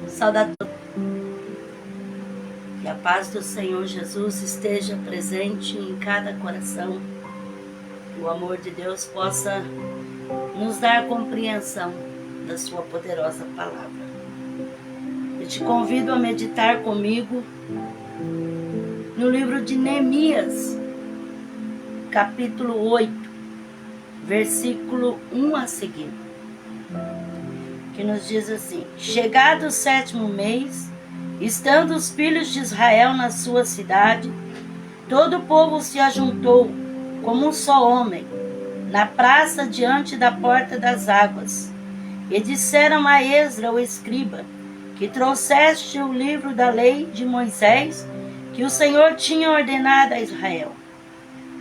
Saudade. Que a paz do Senhor Jesus esteja presente em cada coração. Que o amor de Deus possa nos dar compreensão da sua poderosa palavra. Eu te convido a meditar comigo no livro de Neemias, capítulo 8, versículo 1 a seguir, que nos diz assim: chegado o 7º mês, estando os filhos de Israel na sua cidade, todo o povo se ajuntou como um só homem, na praça diante da porta das águas, e disseram a Esdra, o escriba, que trouxeste o livro da lei de Moisés, que o Senhor tinha ordenado a Israel.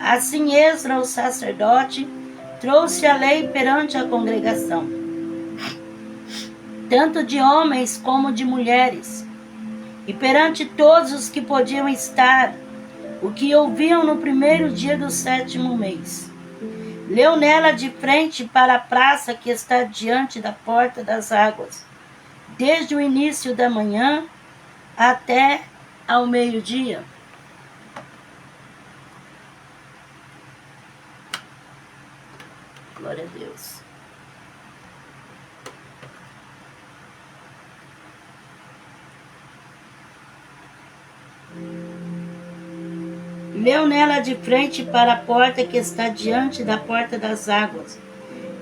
Assim Esdra, o sacerdote, trouxe a lei perante a congregação, tanto de homens como de mulheres, e perante todos os que podiam estar, o que ouviam no primeiro dia do 7º mês. Leu nela de frente para a praça que está diante da porta das águas, desde o início da manhã até ao meio-dia. Glória a Deus. Leu nela de frente para a porta que está diante da porta das águas,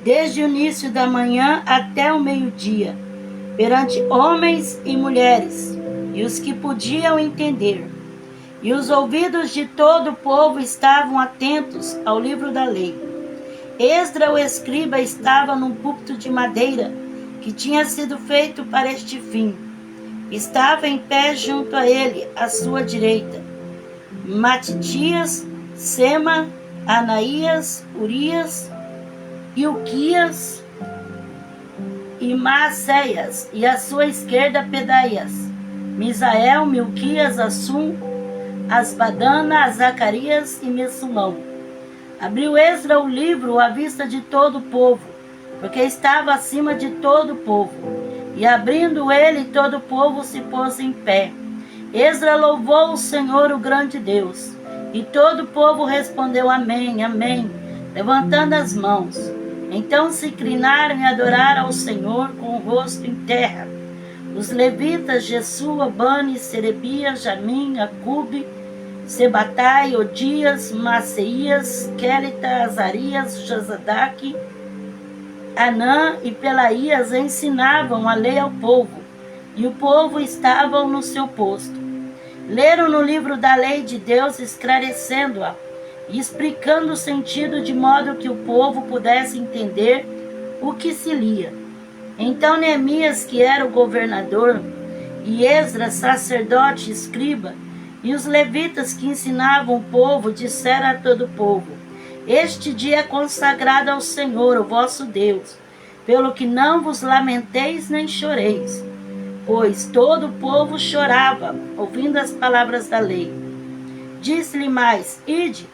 desde o início da manhã até o meio-dia, perante homens e mulheres, e os que podiam entender. E os ouvidos de todo o povo estavam atentos ao livro da lei. Esdra, o escriba, estava num púlpito de madeira, que tinha sido feito para este fim. Estava em pé junto a ele, à sua direita, Matitias, Sema, Anaías, Urias, Ilquias e Maacéias, e à sua esquerda Pedaias, Misael, Milquias, Assum, Asbadana, Zacarias e Messulão. Abriu Esdra o livro à vista de todo o povo, porque estava acima de todo o povo. E abrindo ele, todo o povo se pôs em pé. Esdra louvou o Senhor, o grande Deus. E todo o povo respondeu amém, amém, levantando as mãos. Então se inclinaram e adoraram ao Senhor com o rosto em terra. Os levitas, Jesua, Bani, Serebias, Jamim, Acube, Sebatai, Odias, Maceias, Quelita, Azarias, Jazadaque, Anã e Pelaías ensinavam a lei ao povo, e o povo estava no seu posto. Leram no livro da lei de Deus, esclarecendo-a e explicando o sentido, de modo que o povo pudesse entender o que se lia. Então Neemias, que era o governador, e Esdra, sacerdote e escriba, e os levitas que ensinavam o povo, disseram a todo o povo: este dia é consagrado ao Senhor, o vosso Deus, pelo que não vos lamenteis nem choreis. Pois todo o povo chorava, ouvindo as palavras da lei. Disse-lhe mais: ide,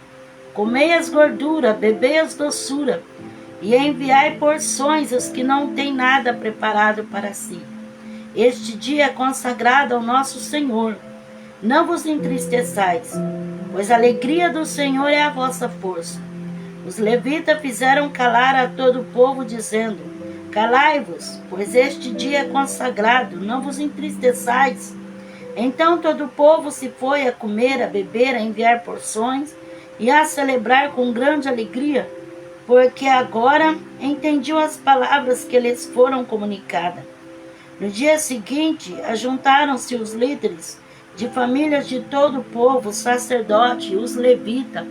comei as gorduras, bebei as doçura, e enviai porções aos que não têm nada preparado para si. Este dia é consagrado ao nosso Senhor. Não vos entristeçais, pois a alegria do Senhor é a vossa força. Os levitas fizeram calar a todo o povo, dizendo: calai-vos, pois este dia é consagrado, não vos entristeçais. Então todo o povo se foi a comer, a beber, a enviar porções e a celebrar com grande alegria, porque agora entendiam as palavras que lhes foram comunicadas. No dia seguinte, ajuntaram-se os líderes de famílias de todo o povo, o sacerdote e os levitas,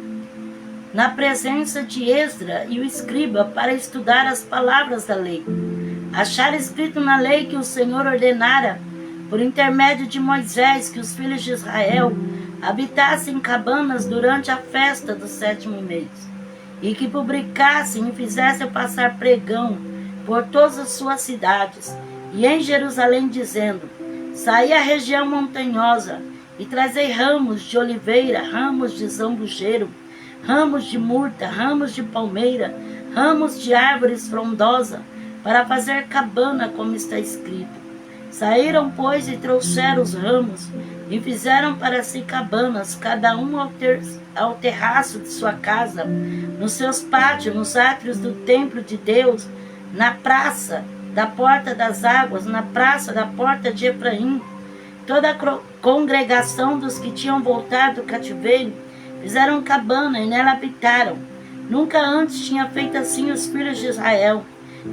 na presença de Esdra e o escriba, para estudar as palavras da lei. Acharam escrito na lei que o Senhor ordenara, por intermédio de Moisés, que os filhos de Israel habitassem em cabanas durante a festa do 7º mês, e que publicassem e fizessem passar pregão por todas as suas cidades, e em Jerusalém, dizendo: saí à região montanhosa, e trazei ramos de oliveira, ramos de zambujeiro, ramos de murta, ramos de palmeira, ramos de árvores frondosas, para fazer cabana, como está escrito. Saíram, pois, e trouxeram os ramos, e fizeram para si cabanas, cada um ao terraço de sua casa, nos seus pátios, nos átrios do templo de Deus, na praça da porta das águas, na praça da porta de Efraim. Toda a congregação dos que tinham voltado do cativeiro fizeram cabana e nela habitaram. Nunca antes tinha feito assim os filhos de Israel,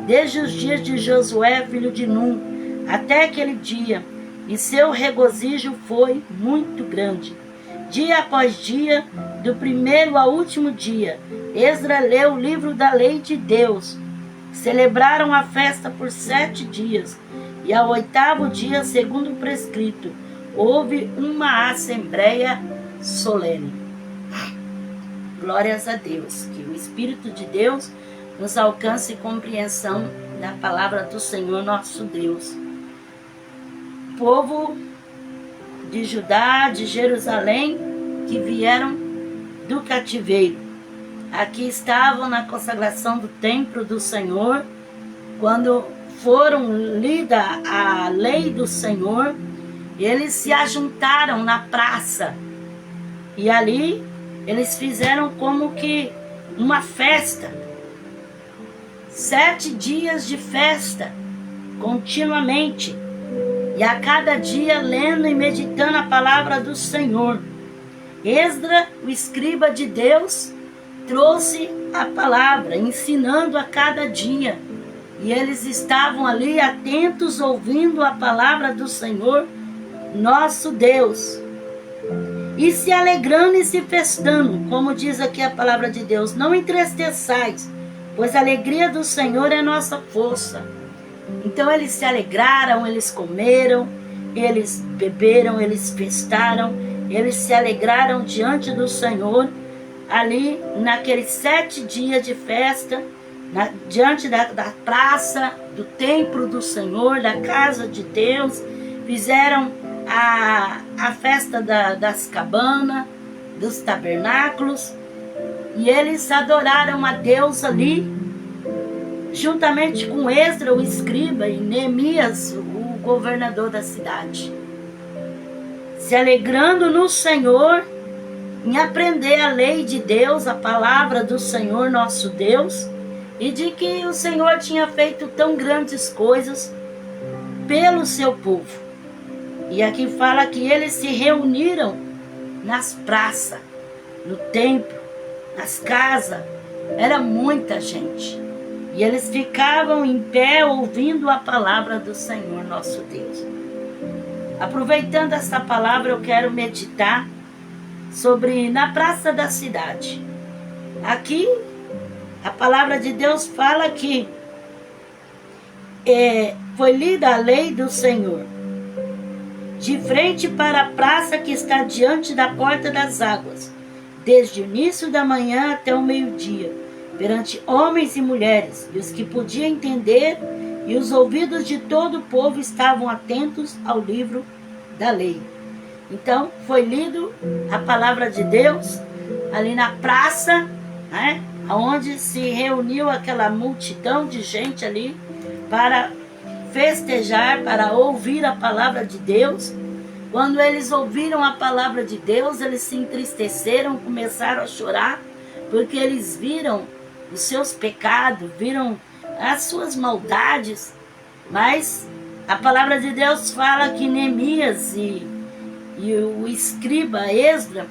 desde os dias de Josué, filho de Num, até aquele dia, e seu regozijo foi muito grande. Dia após dia, do primeiro ao último dia, Esdras leu o livro da lei de Deus. Celebraram a festa por 7 dias, e ao 8º dia, segundo o prescrito, houve uma assembleia solene. Glórias a Deus, que o Espírito de Deus nos alcance compreensão da palavra do Senhor nosso Deus. Povo de Judá, de Jerusalém, que vieram do cativeiro. Aqui estavam na consagração do templo do Senhor, quando foram lida a lei do Senhor, eles se ajuntaram na praça, e ali eles fizeram como que uma festa, 7 dias de festa, continuamente, e a cada dia lendo e meditando a palavra do Senhor. Esdras, o escriba de Deus, trouxe a palavra, ensinando a cada dia. E eles estavam ali atentos, ouvindo a palavra do Senhor, nosso Deus. E se alegrando e se festando, como diz aqui a palavra de Deus. Não entristeçais, pois a alegria do Senhor é nossa força. Então eles se alegraram, eles comeram, eles beberam, eles festaram, eles se alegraram diante do Senhor, ali naqueles 7 dias de festa, diante da praça, do templo do Senhor, da casa de Deus. Fizeram a festa das cabanas, dos tabernáculos, e eles adoraram a Deus ali, juntamente com Esdras, o escriba, e Neemias, o governador da cidade, se alegrando no Senhor, em aprender a lei de Deus, a palavra do Senhor nosso Deus, e de que o Senhor tinha feito tão grandes coisas pelo seu povo. E aqui fala que eles se reuniram nas praças, no templo, nas casas, era muita gente. E eles ficavam em pé ouvindo a palavra do Senhor nosso Deus. Aproveitando essa palavra, eu quero meditar sobre na praça da cidade. Aqui, a palavra de Deus fala que foi lida a lei do Senhor, de frente para a praça que está diante da porta das águas, desde o início da manhã até o meio-dia, perante homens e mulheres, e os que podiam entender, e os ouvidos de todo o povo estavam atentos ao livro da lei. Então, foi lido a palavra de Deus, ali na praça, né, onde se reuniu aquela multidão de gente ali, para festejar, para ouvir a palavra de Deus. Quando eles ouviram a palavra de Deus, eles se entristeceram, começaram a chorar, porque eles viram os seus pecados, viram as suas maldades. Mas a palavra de Deus fala que Neemias e o escriba Esdras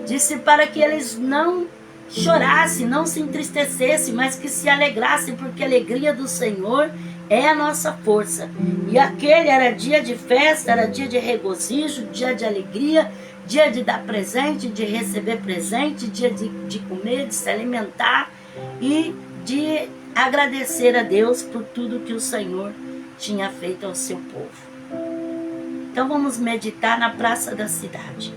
disse para que eles não chorassem, não se entristecessem, mas que se alegrassem, porque a alegria do Senhor é a nossa força. E aquele era dia de festa, era dia de regozijo, dia de alegria, dia de dar presente, de receber presente, dia de comer, de se alimentar e de agradecer a Deus por tudo que o Senhor tinha feito ao seu povo. Então vamos meditar na praça da cidade.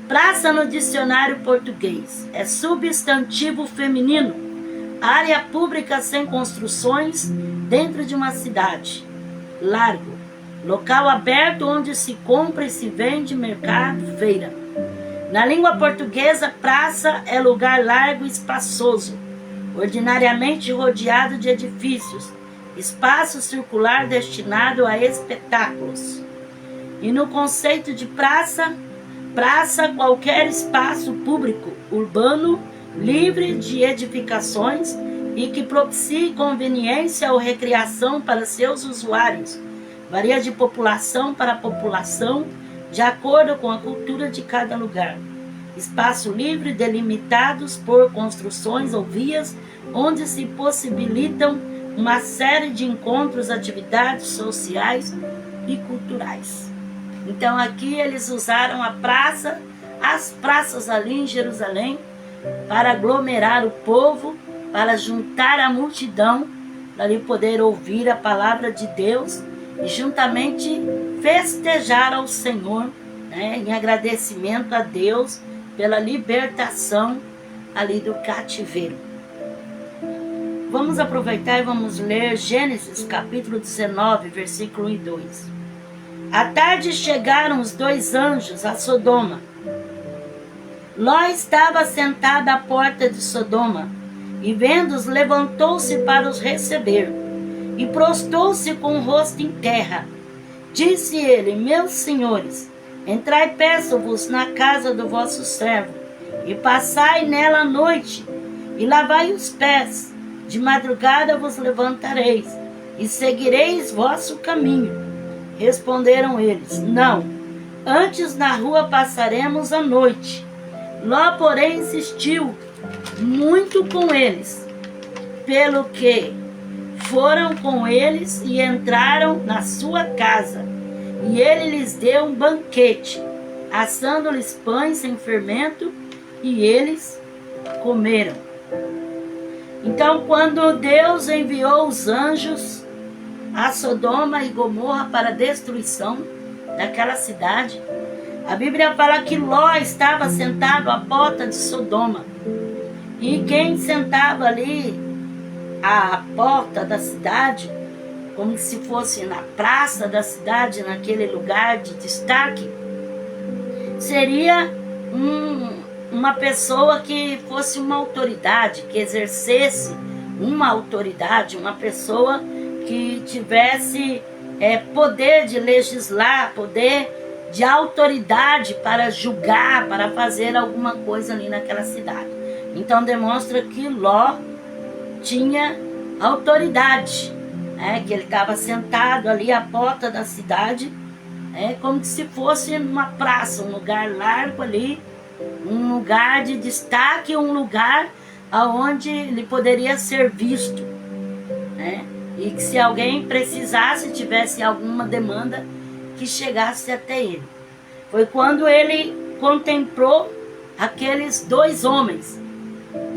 Praça no dicionário português é substantivo feminino, área pública sem construções dentro de uma cidade. Largo, local aberto onde se compra e se vende, mercado, feira. Na língua portuguesa, praça é lugar largo e espaçoso, ordinariamente rodeado de edifícios, espaço circular destinado a espetáculos. E no conceito de praça, qualquer espaço público, urbano, livre de edificações e que propicie conveniência ou recreação para seus usuários. Varia de população para população, de acordo com a cultura de cada lugar. Espaço livre delimitados por construções ou vias, onde se possibilitam uma série de encontros, atividades sociais e culturais. Então aqui eles usaram as praças ali em Jerusalém, para aglomerar o povo, para juntar a multidão, para ali poder ouvir a palavra de Deus e juntamente festejar ao Senhor, né, em agradecimento a Deus pela libertação ali do cativeiro. Vamos aproveitar e vamos ler Gênesis capítulo 19, versículo 1 e 2. À tarde chegaram os 2 anjos a Sodoma. Ló estava sentado à porta de Sodoma, e vendo-os levantou-se para os receber, e prostou-se com o rosto em terra. Disse ele: meus senhores, entrai, peço-vos, na casa do vosso servo, e passai nela a noite, e lavai os pés. De madrugada vos levantareis, e seguireis vosso caminho. Responderam eles: não, antes na rua passaremos a noite. Ló, porém, insistiu muito com eles, pelo que foram com eles e entraram na sua casa. E ele lhes deu um banquete, assando-lhes pães sem fermento, e eles comeram. Então, quando Deus enviou os anjos a Sodoma e Gomorra para a destruição daquela cidade, a Bíblia fala que Ló estava sentado à porta de Sodoma. E quem sentava ali à porta da cidade, como se fosse na praça da cidade, naquele lugar de destaque, seria uma pessoa que fosse uma autoridade, que exercesse uma autoridade, uma pessoa que tivesse poder de legislar, poder de autoridade para julgar, para fazer alguma coisa ali naquela cidade. Então demonstra que Ló tinha autoridade, que ele estava sentado ali à porta da cidade, como se fosse numa praça, um lugar largo ali, um lugar de destaque, um lugar onde ele poderia ser visto, e que se alguém precisasse, tivesse alguma demanda, que chegasse até ele. Foi quando ele contemplou aqueles 2 homens,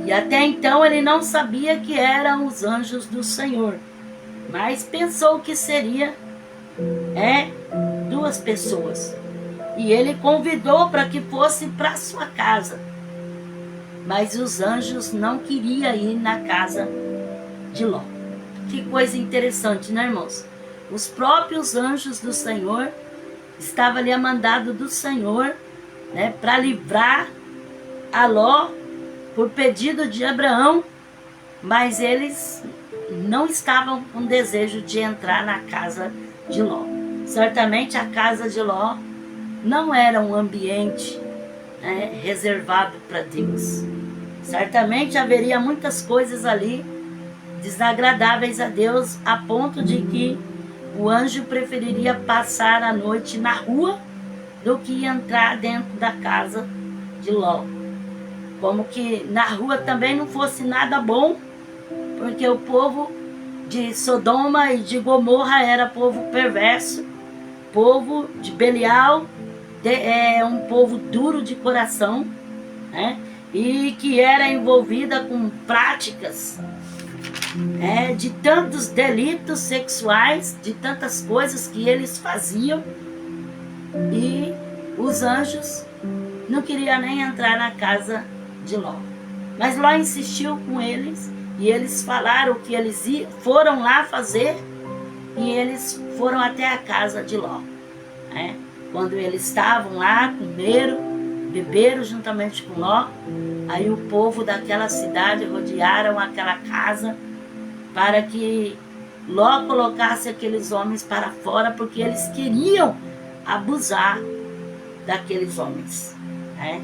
e até então ele não sabia que eram os anjos do Senhor, mas pensou que seria 2 pessoas, e ele convidou para que fosse para sua casa, mas os anjos não queriam ir na casa de Ló. Que coisa interessante, né, irmãos? Os próprios anjos do Senhor estavam ali a mandado do Senhor, para livrar a Ló por pedido de Abraão, mas eles não estavam com desejo de entrar na casa de Ló. Certamente a casa de Ló não era um ambiente reservado para Deus. Certamente haveria muitas coisas ali desagradáveis a Deus, a ponto de que o anjo preferiria passar a noite na rua do que entrar dentro da casa de Ló. Como que na rua também não fosse nada bom, porque o povo de Sodoma e de Gomorra era povo perverso, povo de Belial, um povo duro de coração, e que era envolvida com práticas de tantos delitos sexuais, de tantas coisas que eles faziam, e os anjos não queriam nem entrar na casa de Ló. Mas Ló insistiu com eles, e eles falaram que eles foram lá fazer, e eles foram até a casa de Ló. Quando eles estavam lá, comeram, beberam juntamente com Ló, aí o povo daquela cidade rodearam aquela casa para que Ló colocasse aqueles homens para fora, porque eles queriam abusar daqueles homens, né?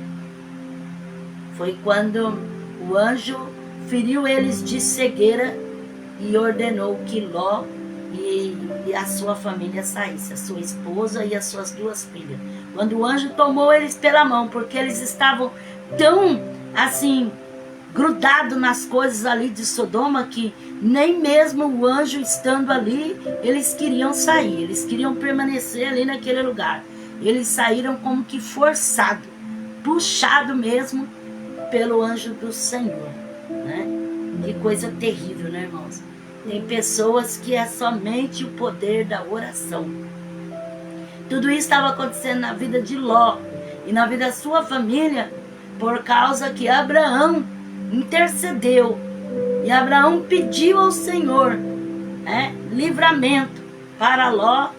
Foi quando o anjo feriu eles de cegueira e ordenou que Ló e a sua família saísse, a sua esposa e as suas 2 filhas. Quando o anjo tomou eles pela mão, porque eles estavam tão assim grudado nas coisas ali de Sodoma, que nem mesmo o anjo estando ali, eles queriam sair, eles queriam permanecer ali naquele lugar. Eles saíram como que forçado, puxado mesmo pelo anjo do Senhor, né? Que coisa terrível, né, irmãos? Tem pessoas que é somente o poder da oração. Tudo isso estava acontecendo na vida de Ló e na vida da sua família, por causa que Abraão intercedeu e Abraão pediu ao Senhor, né, livramento para Ló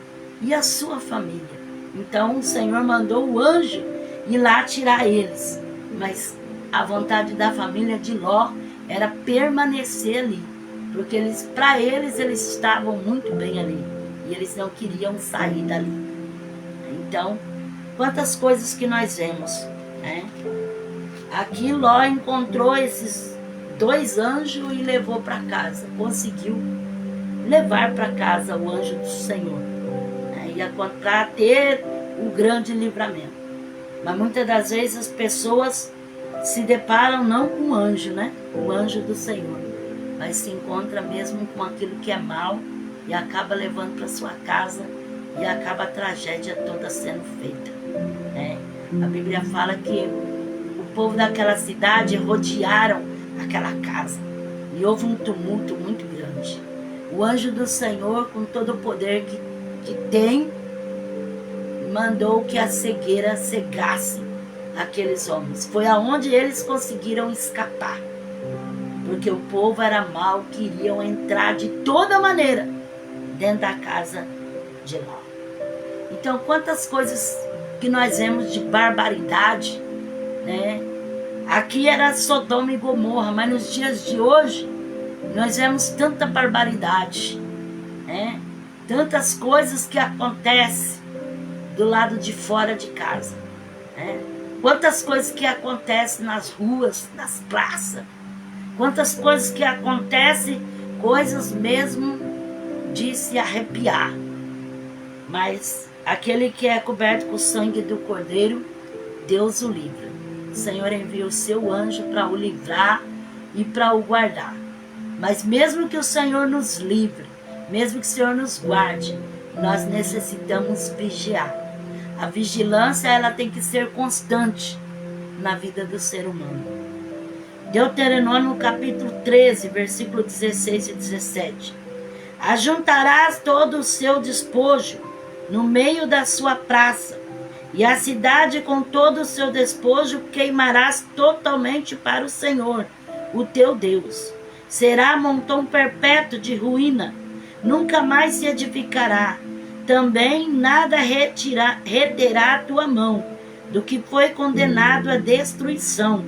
e a sua família. Então o Senhor mandou o anjo ir lá tirar eles, mas a vontade da família de Ló era permanecer ali, porque para eles estavam muito bem ali e eles não queriam sair dali. Então, quantas coisas que nós vemos, né? Aqui Ló encontrou esses 2 anjos e levou para casa, conseguiu levar para casa o anjo do Senhor, né? E para ter o grande livramento. Mas muitas das vezes as pessoas se deparam não com o anjo, né? O anjo do Senhor, mas se encontra mesmo com aquilo que é mal e acaba levando para sua casa e acaba a tragédia toda sendo feita, né? A Bíblia fala que o povo daquela cidade rodearam aquela casa e houve um tumulto muito grande. O anjo do Senhor, com todo o poder que tem, mandou que a cegueira cegasse aqueles homens. Foi aonde eles conseguiram escapar, porque o povo era mau, queriam entrar de toda maneira dentro da casa de Ló. Então, quantas coisas que nós vemos de barbaridade, né? Aqui era Sodoma e Gomorra, mas nos dias de hoje nós vemos tanta barbaridade, né? Tantas coisas que acontecem do lado de fora de casa, né? Quantas coisas que acontecem nas ruas, nas praças, quantas coisas que acontecem, coisas mesmo de se arrepiar. Mas aquele que é coberto com o sangue do Cordeiro, Deus o livra. O Senhor envia o seu anjo para o livrar e para o guardar. Mas mesmo que o Senhor nos livre, mesmo que o Senhor nos guarde, nós necessitamos vigiar. A vigilância, ela tem que ser constante na vida do ser humano. Deuteronômio capítulo 13, versículo 16 e 17. Ajuntarás todo o seu despojo no meio da sua praça, e a cidade com todo o seu despojo queimarás totalmente para o Senhor, o teu Deus. Será montão perpétuo de ruína, nunca mais se edificará. Também nada reterá a tua mão do que foi condenado à destruição,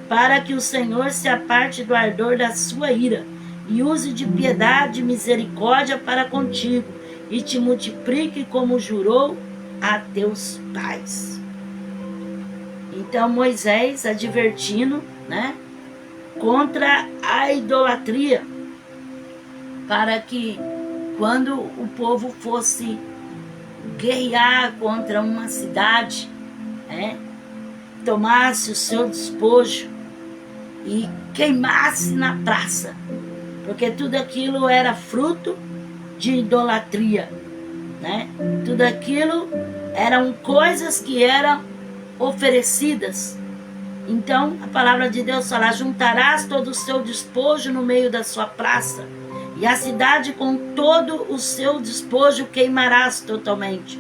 para que o Senhor se aparte do ardor da sua ira e use de piedade e misericórdia para contigo, e te multiplique como jurou a teus pais. Então Moisés advertindo, né, contra a idolatria, para que quando o povo fosse guerrear contra uma cidade, né, tomasse o seu despojo e queimasse na praça, porque tudo aquilo era fruto de idolatria, né? Tudo aquilo eram coisas que eram oferecidas. Então a palavra de Deus fala: juntarás todo o seu despojo no meio da sua praça, e a cidade com todo o seu despojo queimarás totalmente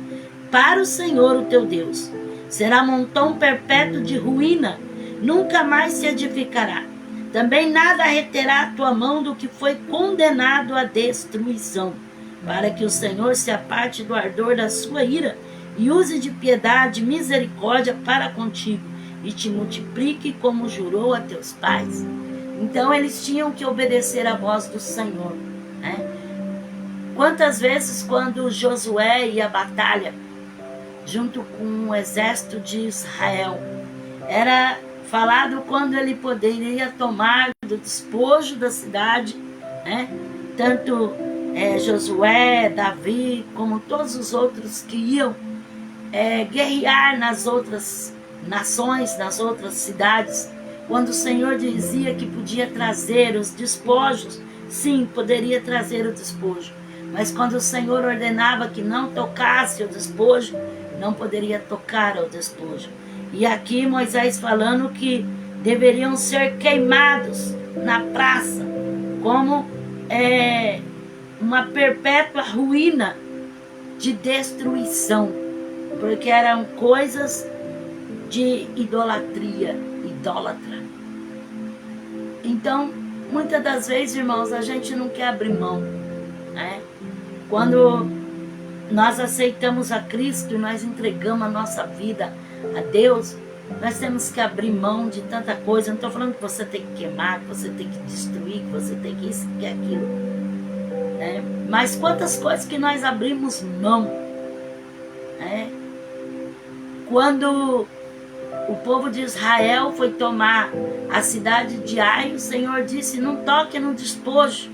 para o Senhor o teu Deus. Será montão perpétuo de ruína, nunca mais se edificará. Também nada reterá a tua mão do que foi condenado à destruição, para que o Senhor se aparte do ardor da sua ira e use de piedade e misericórdia para contigo, e te multiplique como jurou a teus pais. Então eles tinham que obedecer à voz do Senhor, né? Quantas vezes quando Josué ia à batalha, junto com o exército de Israel, era falado quando ele poderia tomar do despojo da cidade, né? Tanto Josué, Davi, como todos os outros que iam guerrear nas outras nações, nas outras cidades, quando o Senhor dizia que podia trazer os despojos, sim, poderia trazer o despojo, mas quando o Senhor ordenava que não tocasse o despojo, não poderia tocar o despojo. E aqui Moisés falando que deveriam ser queimados na praça, como uma perpétua ruína de destruição, porque eram coisas de idolatria, idólatra. Então, muitas das vezes, irmãos, a gente não quer abrir mão, né? Quando nós aceitamos a Cristo e nós entregamos a nossa vida a Deus, nós temos que abrir mão de tanta coisa. Eu não estou falando que você tem que queimar, que você tem que destruir, que você tem que isso, que aquilo, né? Mas quantas coisas que nós abrimos mão, né? Quando o povo de Israel foi tomar a cidade de Ai, o Senhor disse, não toque no despojo.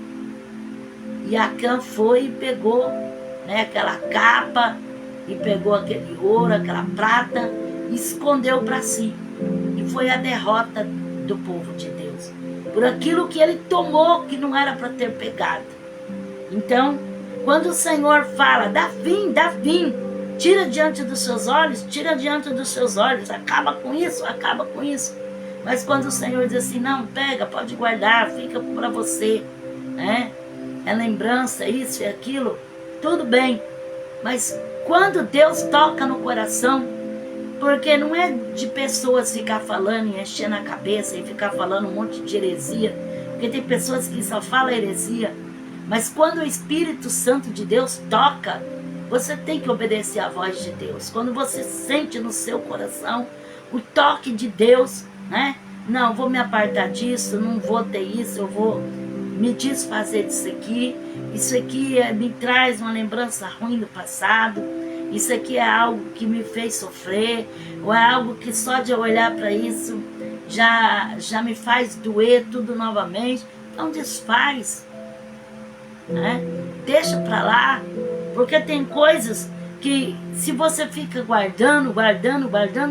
E Acã foi e pegou, né, aquela capa, e pegou aquele ouro, aquela prata, e escondeu para si. E foi a derrota do povo de Deus, por aquilo que ele tomou, que não era para ter pegado. Então, quando o Senhor fala, dá fim, tira diante dos seus olhos, acaba com isso, acaba com isso. Mas quando o Senhor diz assim, não, pega, pode guardar, fica para você, né? É lembrança, isso e aquilo, tudo bem. Mas quando Deus toca no coração, porque não é de pessoas ficar falando e enchendo a cabeça e ficar falando um monte de heresia, porque tem pessoas que só falam heresia, mas quando o Espírito Santo de Deus toca, você tem que obedecer à voz de Deus. Quando você sente no seu coração o toque de Deus, né? Não, vou me apartar disso, não vou ter isso, eu vou me desfazer disso aqui. Isso aqui me traz uma lembrança ruim do passado. Isso aqui é algo que me fez sofrer, ou é algo que só de eu olhar para isso já me faz doer tudo novamente. Então desfaz, né? Deixa para lá. Porque tem coisas que se você fica guardando,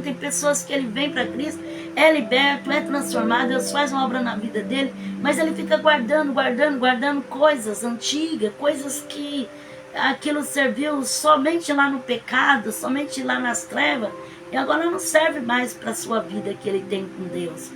tem pessoas que ele vem para Cristo, é liberto, é transformado, Deus faz uma obra na vida dele, mas ele fica guardando coisas antigas, coisas que aquilo serviu somente lá no pecado, somente lá nas trevas, e agora não serve mais para a sua vida que ele tem com Deus.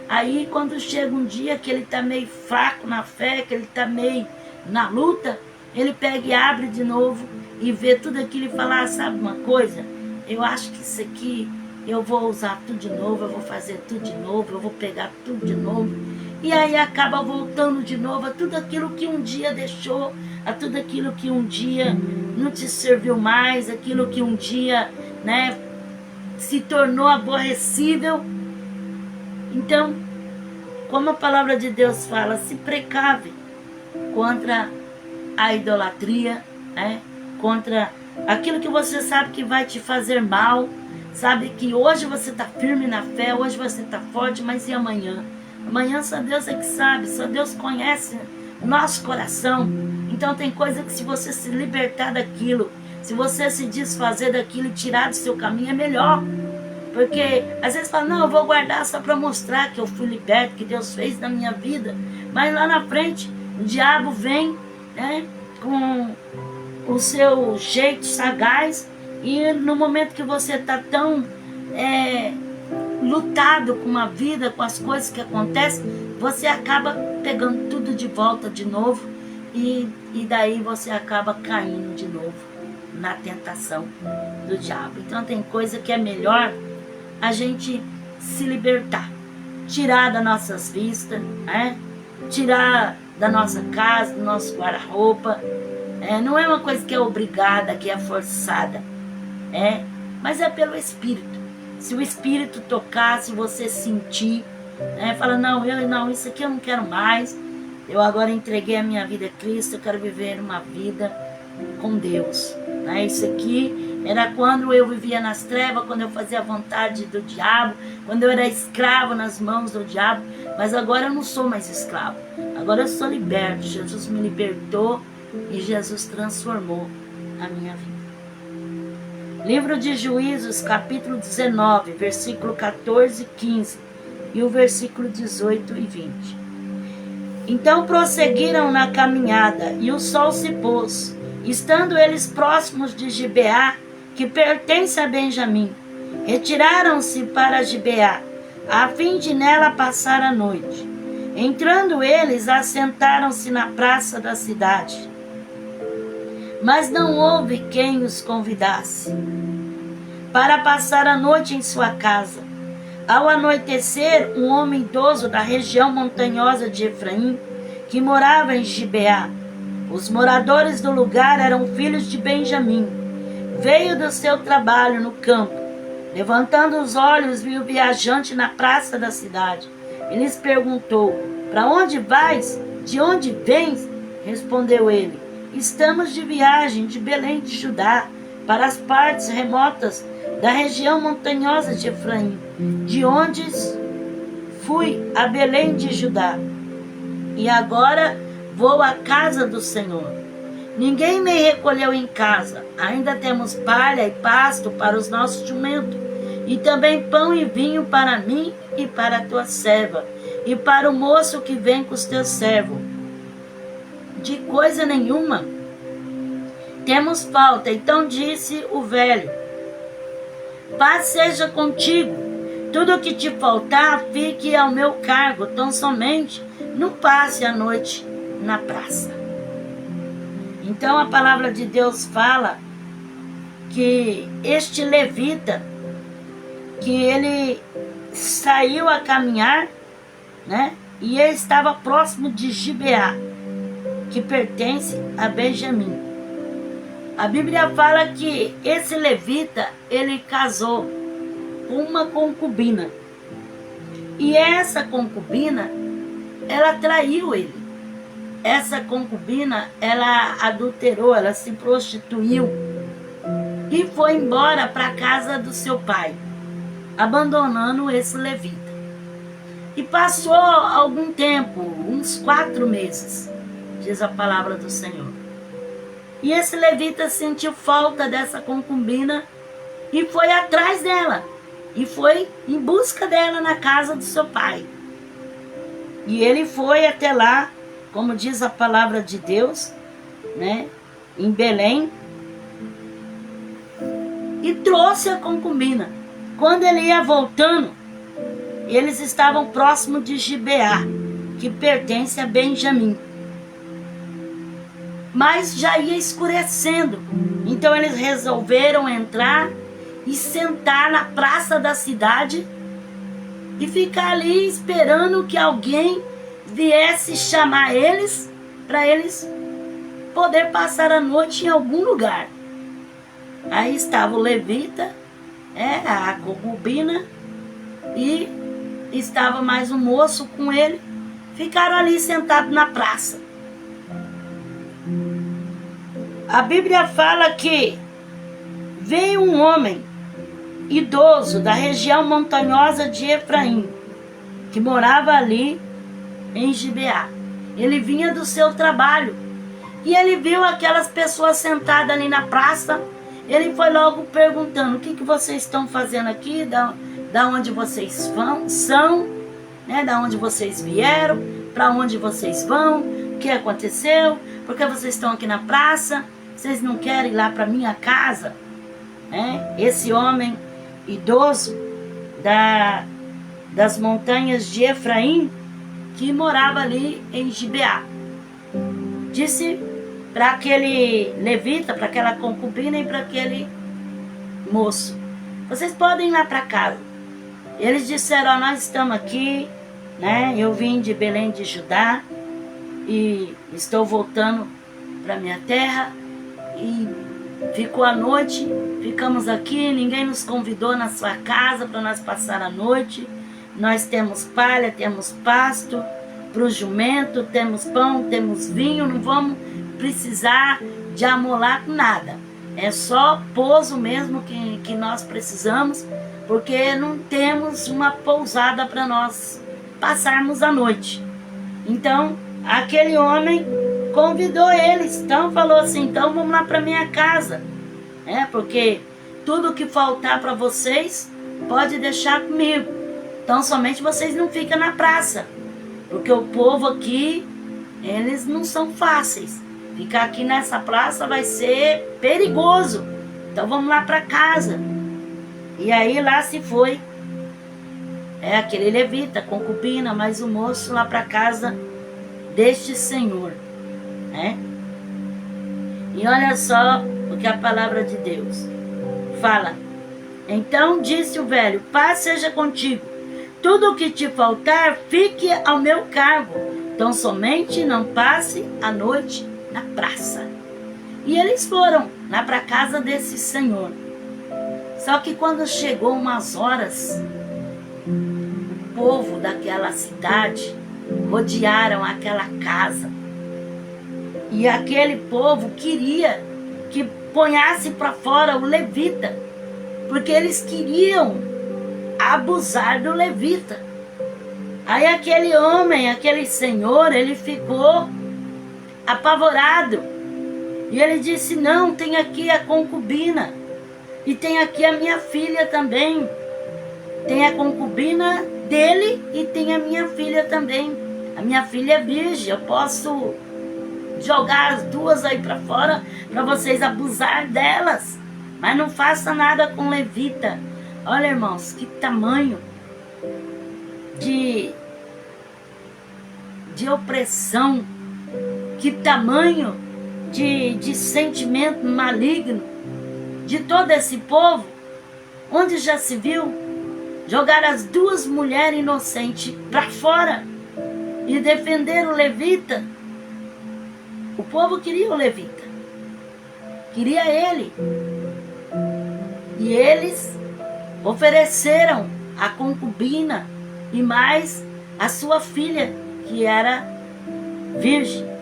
Aí quando chega um dia que ele está meio fraco na fé, que ele está meio na luta, ele pega e abre de novo e vê tudo aquilo e fala, sabe uma coisa? Eu acho que isso aqui eu vou usar tudo de novo, eu vou fazer tudo de novo, eu vou pegar tudo de novo. E aí acaba voltando de novo a tudo aquilo que um dia deixou, a tudo aquilo que um dia não te serviu mais, aquilo que um dia, né, se tornou aborrecível. Então, como a palavra de Deus fala, se precave contra a idolatria, né? Contra aquilo que você sabe que vai te fazer mal, sabe que hoje você está firme na fé, hoje você está forte, mas e amanhã? Amanhã só Deus é que sabe, só Deus conhece o nosso coração. Então tem coisa que se você se libertar daquilo, se você se desfazer daquilo e tirar do seu caminho, é melhor. Porque às vezes fala, não, eu vou guardar só para mostrar que eu fui liberto, que Deus fez na minha vida. Mas lá na frente, o diabo vem, né, com o seu jeito sagaz, e no momento que você está tão lutado com a vida, com as coisas que acontecem, você acaba pegando tudo de volta de novo, e daí você acaba caindo de novo na tentação do diabo. Então tem coisa que é melhor a gente se libertar, tirar das nossas vistas, né? Tirar da nossa casa, do nosso guarda-roupa. Não é uma coisa que é obrigada, que é forçada, mas é pelo Espírito. Se o Espírito tocar, se você sentir, fala, não, isso aqui eu não quero mais, Eu agora entreguei a minha vida a Cristo, eu quero viver uma vida com Deus. Né? Isso aqui era quando eu vivia nas trevas, quando eu fazia a vontade do diabo, quando eu era escravo nas mãos do diabo. Mas agora eu não sou mais escravo. Agora eu sou liberto. Jesus me libertou e Jesus transformou a minha vida. Livro de Juízos, capítulo 19, versículo 14 e 15, e o versículo 18 e 20. Então prosseguiram na caminhada, e o sol se pôs, estando eles próximos de Gibeá, que pertence a Benjamim. Retiraram-se para Gibeá, a fim de nela passar a noite. Entrando eles, assentaram-se na praça da cidade. Mas não houve quem os convidasse para passar a noite em sua casa. Ao anoitecer, um homem idoso da região montanhosa de Efraim, que morava em Gibeá, os moradores do lugar eram filhos de Benjamim, veio do seu trabalho no campo. Levantando os olhos, viu o viajante na praça da cidade. Ele lhes perguntou: para onde vais? De onde vens? Respondeu ele: estamos de viagem de Belém de Judá, para as partes remotas da região montanhosa de Efraim, de onde fui a Belém de Judá. E agora vou à casa do Senhor. Ninguém me recolheu em casa. Ainda temos palha e pasto para os nossos jumentos, e também pão e vinho para mim e para a tua serva, e para o moço que vem com os teus servos. De coisa nenhuma temos falta. Então disse o velho: paz seja contigo. Tudo o que te faltar fique ao meu cargo, tão somente não passe a noite na praça. Então a palavra de Deus fala que este levita, que ele saiu a caminhar, né? E ele estava próximo de Gibeá, que pertence a Benjamim. A Bíblia fala que esse levita, ele casou com uma concubina. E essa concubina, ela traiu ele. Essa concubina, ela adulterou, ela se prostituiu e foi embora para a casa do seu pai, abandonando esse levita. E passou algum tempo, uns 4 meses, diz a palavra do Senhor. E esse levita sentiu falta dessa concubina e foi atrás dela. E foi em busca dela na casa do seu pai. E ele foi até lá, como diz a palavra de Deus, né, em Belém, e trouxe a concubina. Quando ele ia voltando, eles estavam próximos de Gibeá, que pertence a Benjamim. Mas já ia escurecendo. Então eles resolveram entrar e sentar na praça da cidade e ficar ali esperando que alguém viesse chamar eles, para eles poder passar a noite em algum lugar. Aí estava o levita, a concubina, e estava mais um moço com ele. Ficaram ali sentados na praça. A Bíblia fala que veio um homem idoso da região montanhosa de Efraim, que morava ali em Gibeá. Ele vinha do seu trabalho e ele viu aquelas pessoas sentadas ali na praça. Ele foi logo perguntando: o que vocês estão fazendo aqui? Da onde vocês são? Né? Da onde vocês vieram? Para onde vocês vão? O que aconteceu? Por que vocês estão aqui na praça? Vocês não querem ir lá para minha casa? Esse homem idoso das montanhas de Efraim, que morava ali em Gibeá, disse para aquele levita, para aquela concubina e para aquele moço: vocês podem ir lá para casa. Eles disseram: nós estamos aqui, né? Eu vim de Belém de Judá e estou voltando para minha terra, e ficou a noite, ficamos aqui, ninguém nos convidou na sua casa para nós passar a noite. Nós temos palha, temos pasto, para o jumento, temos pão, temos vinho, não vamos precisar de amolar com nada. É só pouso mesmo que nós precisamos, porque não temos uma pousada para nós passarmos a noite. Então, aquele homem convidou eles, então falou assim, então vamos lá para minha casa, porque tudo que faltar para vocês, pode deixar comigo. Então, somente vocês não ficam na praça, porque o povo aqui, eles não são fáceis. Ficar aqui nessa praça vai ser perigoso. Então vamos lá para casa. E aí lá se foi. Aquele levita, concubina, mais o moço lá para casa deste senhor. E olha só o que a palavra de Deus fala. Então disse o velho, paz seja contigo. Tudo o que te faltar, fique ao meu cargo. Então somente não passe a noite na praça. E eles foram lá para a casa desse senhor. Só que quando chegou umas horas, o povo daquela cidade rodearam aquela casa. E aquele povo queria que ponhasse para fora o levita, porque eles queriam abusar do levita. Aí aquele homem, aquele senhor, ele ficou apavorado. E ele disse, não, tem aqui a concubina. E tem aqui a minha filha também. Tem a concubina dele e tem a minha filha também. A minha filha é virgem, eu posso jogar as duas aí para fora para vocês abusar delas. Mas não faça nada com levita. Olha, irmãos, que tamanho de opressão, que tamanho de sentimento maligno de todo esse povo, onde já se viu jogar as duas mulheres inocentes para fora e defender o levita. O povo queria o levita, queria ele, e eles ofereceram a concubina e mais a sua filha, que era virgem,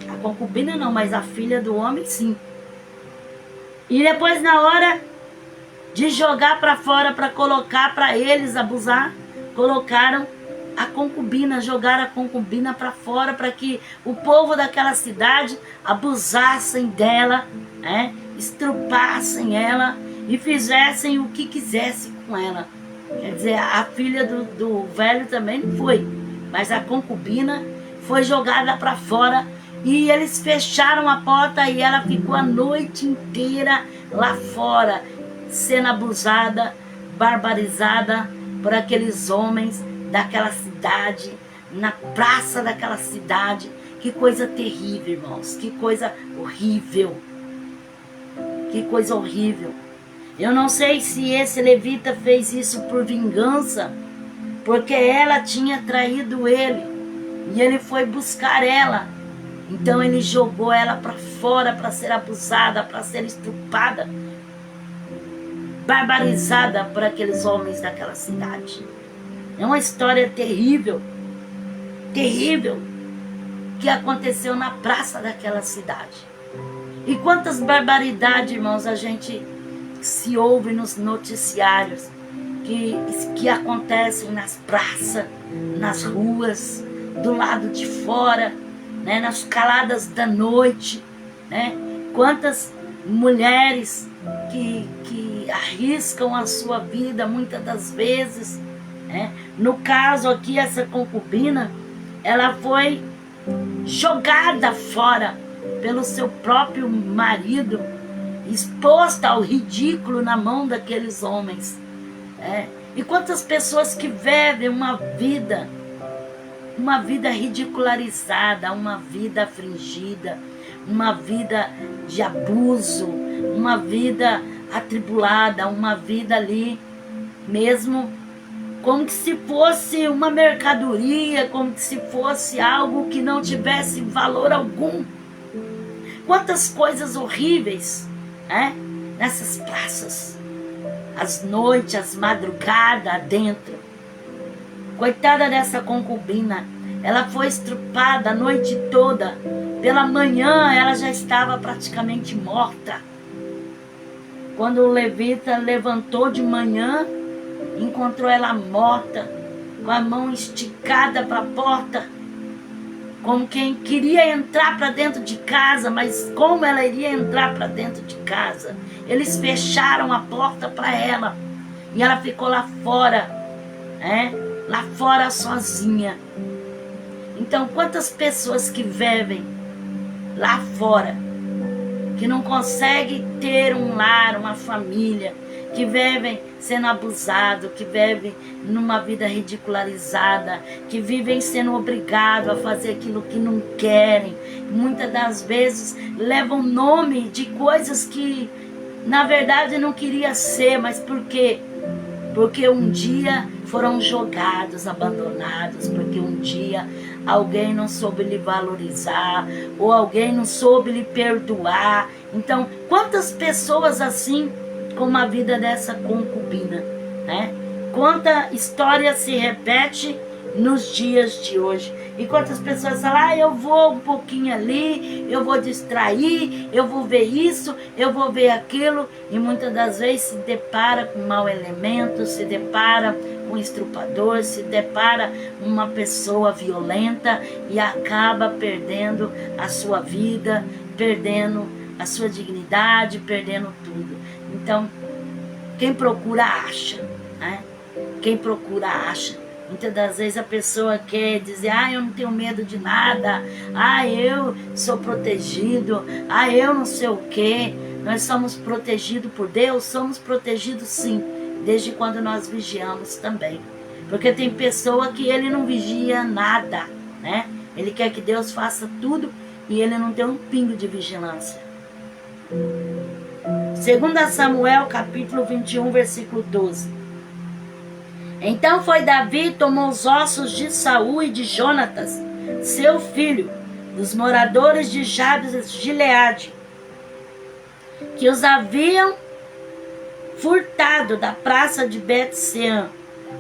A concubina não, mas a filha do homem sim. E depois, na hora de jogar para fora para colocar para eles abusar, colocaram a concubina, jogaram a concubina para fora para que o povo daquela cidade abusassem dela, estrupassem ela e fizessem o que quisessem com ela. Quer dizer, a filha do velho também não foi, mas a concubina foi jogada para fora e eles fecharam a porta e ela ficou a noite inteira lá fora, sendo abusada, barbarizada por aqueles homens daquela cidade, na praça daquela cidade. Que coisa terrível, irmãos, que coisa horrível, que coisa horrível. Eu não sei se esse levita fez isso por vingança, porque ela tinha traído ele e ele foi buscar ela. Então ele jogou ela para fora para ser abusada, para ser estrupada, barbarizada por aqueles homens daquela cidade. É uma história terrível, terrível, que aconteceu na praça daquela cidade. E quantas barbaridades, irmãos, a gente se ouve nos noticiários que acontecem nas praças, nas ruas, do lado de fora, nas caladas da noite, Quantas mulheres que arriscam a sua vida muitas das vezes, No caso aqui, essa concubina, ela foi jogada fora pelo seu próprio marido, exposta ao ridículo na mão daqueles homens. E quantas pessoas que vivem uma vida ridicularizada, uma vida afligida, uma vida de abuso, uma vida atribulada, uma vida ali mesmo como que se fosse uma mercadoria, como que se fosse algo que não tivesse valor algum. Quantas coisas horríveis, nessas praças, as noites, as madrugadas dentro. Coitada dessa concubina, Ela foi estrupada a noite toda. Pela manhã ela já estava praticamente morta. Quando o levita levantou de manhã, encontrou ela morta, com a mão esticada para a porta, como quem queria entrar para dentro de casa, mas como ela iria entrar para dentro de casa? Eles fecharam a porta para ela e ela ficou lá fora, lá fora sozinha. Então, quantas pessoas que vivem lá fora, que não conseguem ter um lar, uma família, que vivem sendo abusados, que vivem numa vida ridicularizada, que vivem sendo obrigados a fazer aquilo que não querem. Muitas das vezes levam nome de coisas que na verdade não queria ser, mas por quê? Porque um dia foram jogados, abandonados, porque um dia alguém não soube lhe valorizar, ou alguém não soube lhe perdoar. Então, quantas pessoas assim, como a vida dessa concubina, né? Quanta história se repete nos dias de hoje. E quantas pessoas falam, eu vou um pouquinho ali, eu vou distrair, eu vou ver isso, eu vou ver aquilo, e muitas das vezes se depara com mau elemento, se depara com estrupador, se depara uma pessoa violenta e acaba perdendo a sua vida, perdendo a sua dignidade, perdendo tudo. Então, quem procura acha, né? Quem procura acha. Muitas das vezes a pessoa quer dizer, eu não tenho medo de nada, eu sou protegido, eu não sei o quê. Nós somos protegidos por Deus? Somos protegidos sim, desde quando nós vigiamos também. Porque tem pessoa que ele não vigia nada, né? Ele quer que Deus faça tudo e ele não tem um pingo de vigilância. 2 Samuel capítulo 21, versículo 12. Então foi Davi e tomou os ossos de Saul e de Jonatas, seu filho, dos moradores de Jabes de Gileade, que os haviam furtado da praça de Bet-sean,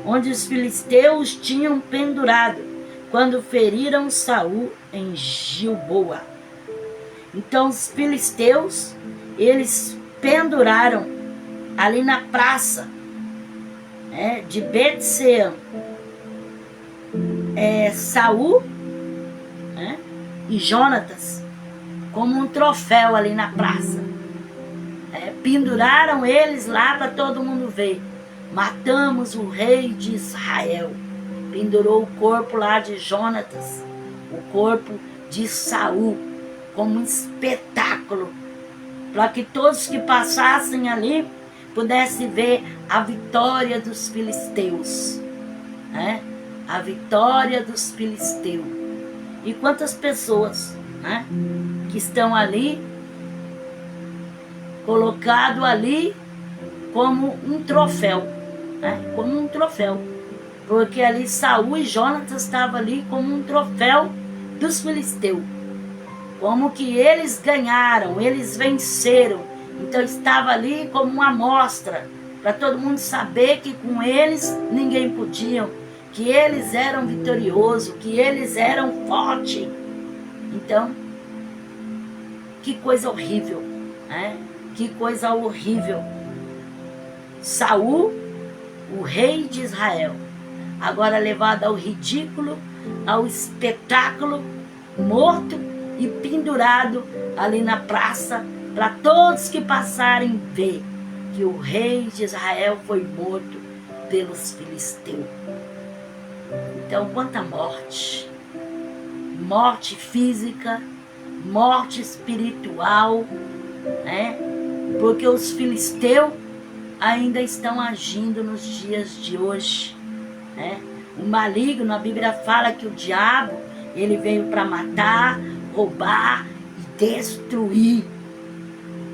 onde os filisteus tinham pendurado, quando feriram Saul em Gilboa. Então os filisteus, eles penduraram ali na praça de Bet-sean, Saul e Jonatas, como um troféu ali na praça. Penduraram eles lá para todo mundo ver. Matamos o rei de Israel. Pendurou o corpo lá de Jonatas, o corpo de Saul, como um espetáculo, para que todos que passassem ali pudesse ver a vitória dos filisteus, a vitória dos filisteus. E quantas pessoas, que estão ali, colocado ali como um troféu, como um troféu, porque ali Saul e Jonatas estavam ali como um troféu dos filisteus, como que eles ganharam, eles venceram. Então estava ali como uma amostra, para todo mundo saber que com eles ninguém podia, que eles eram vitoriosos, que eles eram fortes. Então, que coisa horrível, que coisa horrível. Saul, o rei de Israel, agora levado ao ridículo, ao espetáculo, morto e pendurado ali na praça, para todos que passarem ver que o rei de Israel foi morto pelos filisteus. Então, quanta morte! Morte física, morte espiritual, porque os filisteus ainda estão agindo nos dias de hoje. O maligno, a Bíblia fala que o diabo, ele veio para matar, roubar e destruir.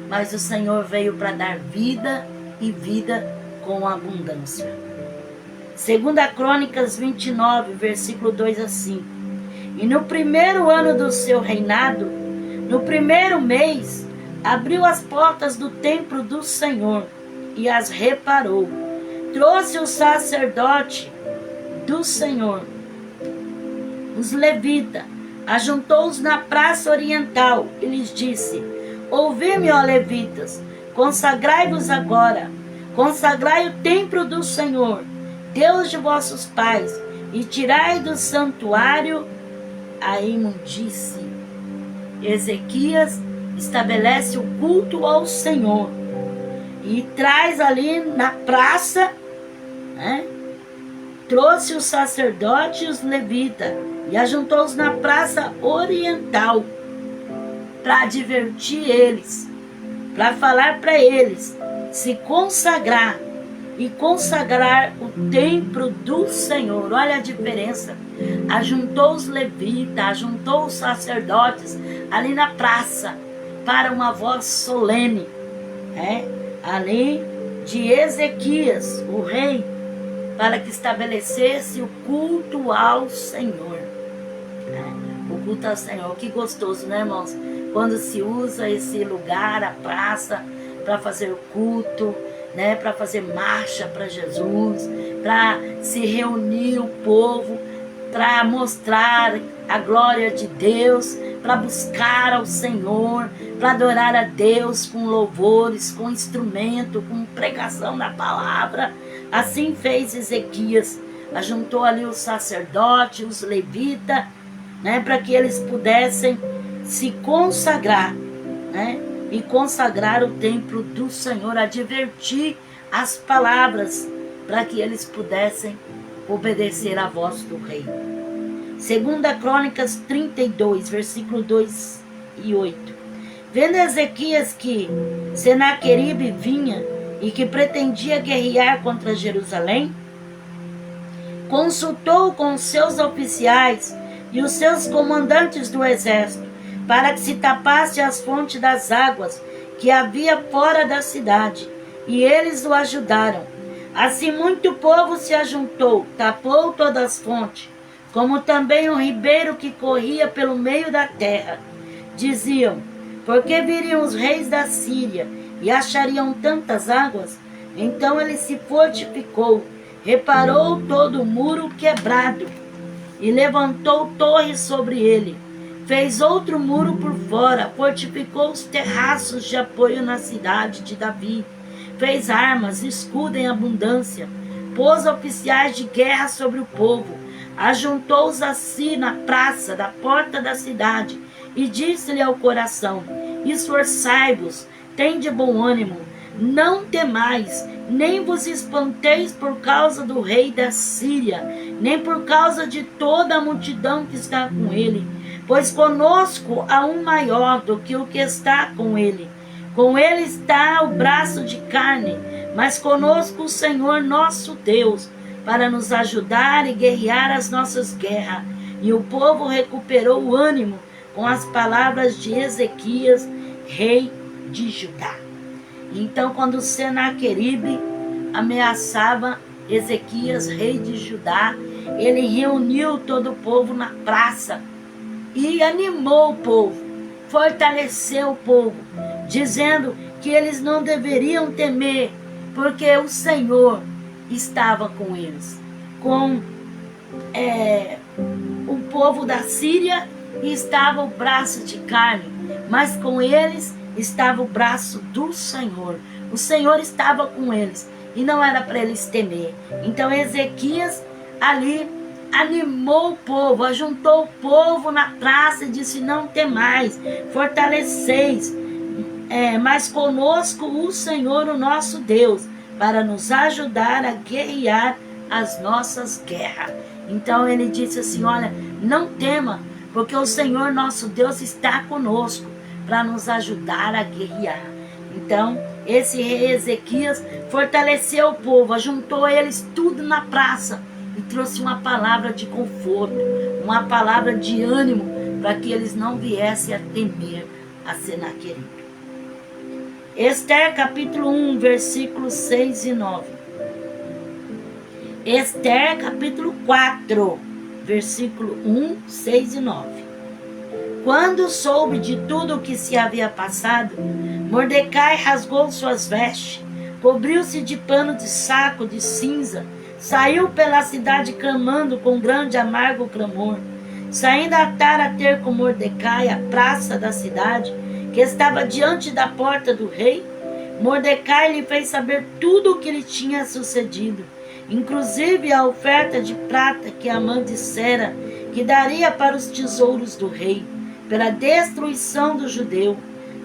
Mas o Senhor veio para dar vida e vida com abundância. 2 Crônicas 29, versículo 2 a 5. E no primeiro ano do seu reinado, no primeiro mês, abriu as portas do templo do Senhor e as reparou. Trouxe o sacerdote do Senhor os levitas, ajuntou-os na praça oriental e lhes disse: ouvi-me, ó levitas, consagrai-vos agora, consagrai o templo do Senhor, Deus de vossos pais, e tirai do santuário a imundície. Ezequias estabelece o culto ao Senhor e traz ali na praça, né, trouxe os sacerdotes e os levitas e ajuntou-os na praça oriental para advertir eles, para falar para eles se consagrar e consagrar o templo do Senhor. Olha a diferença. Ajuntou os levitas, ajuntou os sacerdotes ali na praça para uma voz solene, ali de Ezequias, o rei, para que estabelecesse o culto ao Senhor. O culto ao Senhor, que gostoso, né, irmãos? Quando se usa esse lugar, a praça, para fazer o culto, né, para fazer marcha para Jesus, para se reunir o povo, para mostrar a glória de Deus, para buscar ao Senhor, para adorar a Deus com louvores, com instrumento, com pregação da palavra. Assim fez Ezequias, ajuntou ali os sacerdotes, os levitas, né, para que eles pudessem se consagrar, né, e consagrar o templo do Senhor, advertir as palavras para que eles pudessem obedecer à voz do rei. 2 Crônicas 32, versículo 2 e 8. Vendo Ezequias que Senaqueribe vinha e que pretendia guerrear contra Jerusalém, consultou com os seus oficiais e os seus comandantes do exército para que se tapasse as fontes das águas que havia fora da cidade, e eles o ajudaram. Assim muito povo se ajuntou, tapou todas as fontes, como também o ribeiro que corria pelo meio da terra. Diziam: porque viriam os reis da Síria e achariam tantas águas? Então ele se fortificou, reparou todo o muro quebrado e levantou torres sobre ele. Fez outro muro por fora, fortificou os terraços de apoio na cidade de Davi. Fez armas, escudo em abundância, pôs oficiais de guerra sobre o povo, ajuntou-os assim na praça da porta da cidade, e disse-lhe ao coração: esforçai-vos, tende bom ânimo, não temais, nem vos espanteis por causa do rei da Síria, nem por causa de toda a multidão que está com ele, pois conosco há um maior do que o que está com ele. Com ele está o braço de carne, mas conosco o Senhor nosso Deus, para nos ajudar e guerrear as nossas guerras. E o povo recuperou o ânimo com as palavras de Ezequias, rei de Judá. Então, quando Senaqueribe ameaçava Ezequias, rei de Judá, ele reuniu todo o povo na praça e animou o povo, fortaleceu o povo, dizendo que eles não deveriam temer, porque o Senhor estava com eles, com o povo da Síria estava o braço de carne, mas com eles estava o braço do Senhor. O Senhor estava com eles e não era para eles temer. Então Ezequias ali animou o povo, ajuntou o povo na praça e disse: não temais, fortaleceis, mas conosco o Senhor, o nosso Deus, para nos ajudar a guerrear as nossas guerras. Então ele disse assim: olha, não tema, porque o Senhor nosso Deus está conosco para nos ajudar a guerrear. Então esse rei Ezequias fortaleceu o povo, ajuntou eles tudo na praça e trouxe uma palavra de conforto, uma palavra de ânimo, para que eles não viessem a temer a Senaqueribe. Esther capítulo 1, versículos 6 e 9. Esther capítulo 4, versículo 1, 6 e 9. Quando soube de tudo o que se havia passado, Mordecai rasgou suas vestes, cobriu-se de pano de saco de cinza, saiu pela cidade clamando com grande amargo clamor. Saindo Atara a ter com Mordecai a praça da cidade, que estava diante da porta do rei, Mordecai lhe fez saber tudo o que lhe tinha sucedido, inclusive a oferta de prata que Amã dissera que daria para os tesouros do rei, pela destruição do judeu.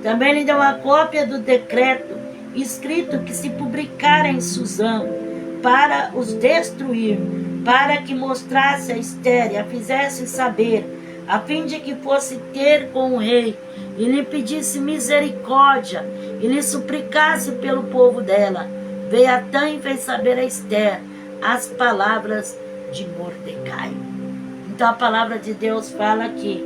Também lhe deu a cópia do decreto escrito que se publicara em Susã para os destruir, para que mostrasse a Esté e a fizesse saber, a fim de que fosse ter com o rei e lhe pedisse misericórdia e lhe suplicasse pelo povo dela. Veio Atã e fez saber a Esté as palavras de Mordecai. Então a palavra de Deus fala que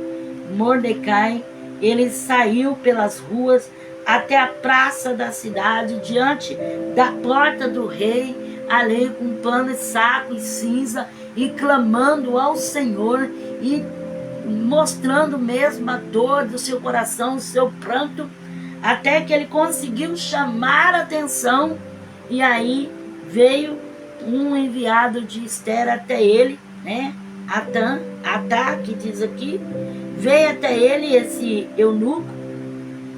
Mordecai, ele saiu pelas ruas até a praça da cidade, diante da porta do rei, ali com pano e saco e cinza, e clamando ao Senhor e mostrando mesmo a dor do seu coração, o seu pranto, até que ele conseguiu chamar a atenção. E aí veio um enviado de Esté até ele, né? Atá, que diz aqui, veio até ele esse eunuco,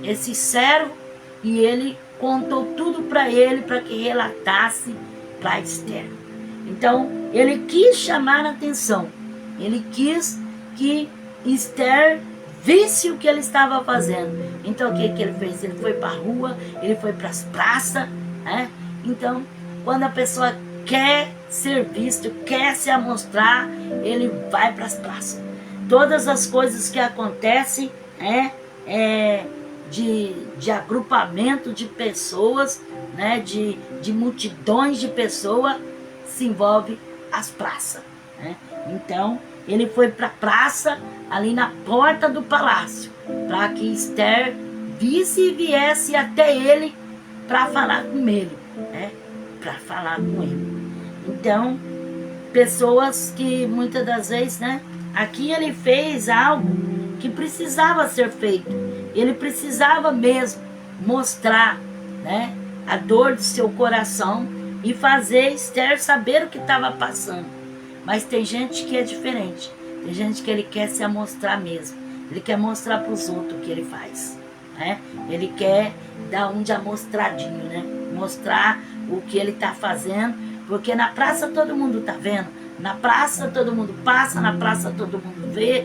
esse servo, e ele contou tudo para ele, para que relatasse para Esté. Então, ele quis chamar a atenção, ele quis que Esté visse o que ele estava fazendo. Então, o que ele fez? Ele foi para a rua, ele foi para as praças, né? Então, quando a pessoa quer ser visto, quer se amostrar, ele vai para as praças. Todas as coisas que acontecem de agrupamento de pessoas, né, de multidões de pessoas, se envolve as praças, né? Então, ele foi para a praça, ali na porta do palácio, para que Esté visse e viesse até ele para falar com ele, né? Para falar com ele. Então, pessoas que muitas das vezes, né? Aqui ele fez algo que precisava ser feito. Ele precisava mesmo mostrar, né, a dor do seu coração e fazer Esté saber o que estava passando. Mas tem gente que é diferente. Tem gente que ele quer se amostrar mesmo. Ele quer mostrar para os outros o que ele faz, né? Ele quer dar um de amostradinho, né? Mostrar o que ele está fazendo, porque na praça todo mundo está vendo. Na praça todo mundo passa, na praça todo mundo vê.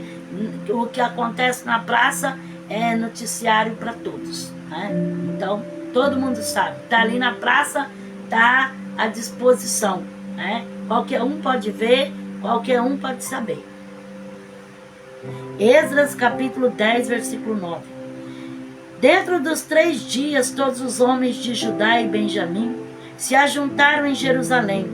O que acontece na praça é noticiário para todos, né? Então, todo mundo sabe. Está ali na praça, está à disposição, né? Qualquer um pode ver, qualquer um pode saber. Esdras capítulo 10, versículo 9. Dentro dos 3 dias, todos os homens de Judá e Benjamim se ajuntaram em Jerusalém.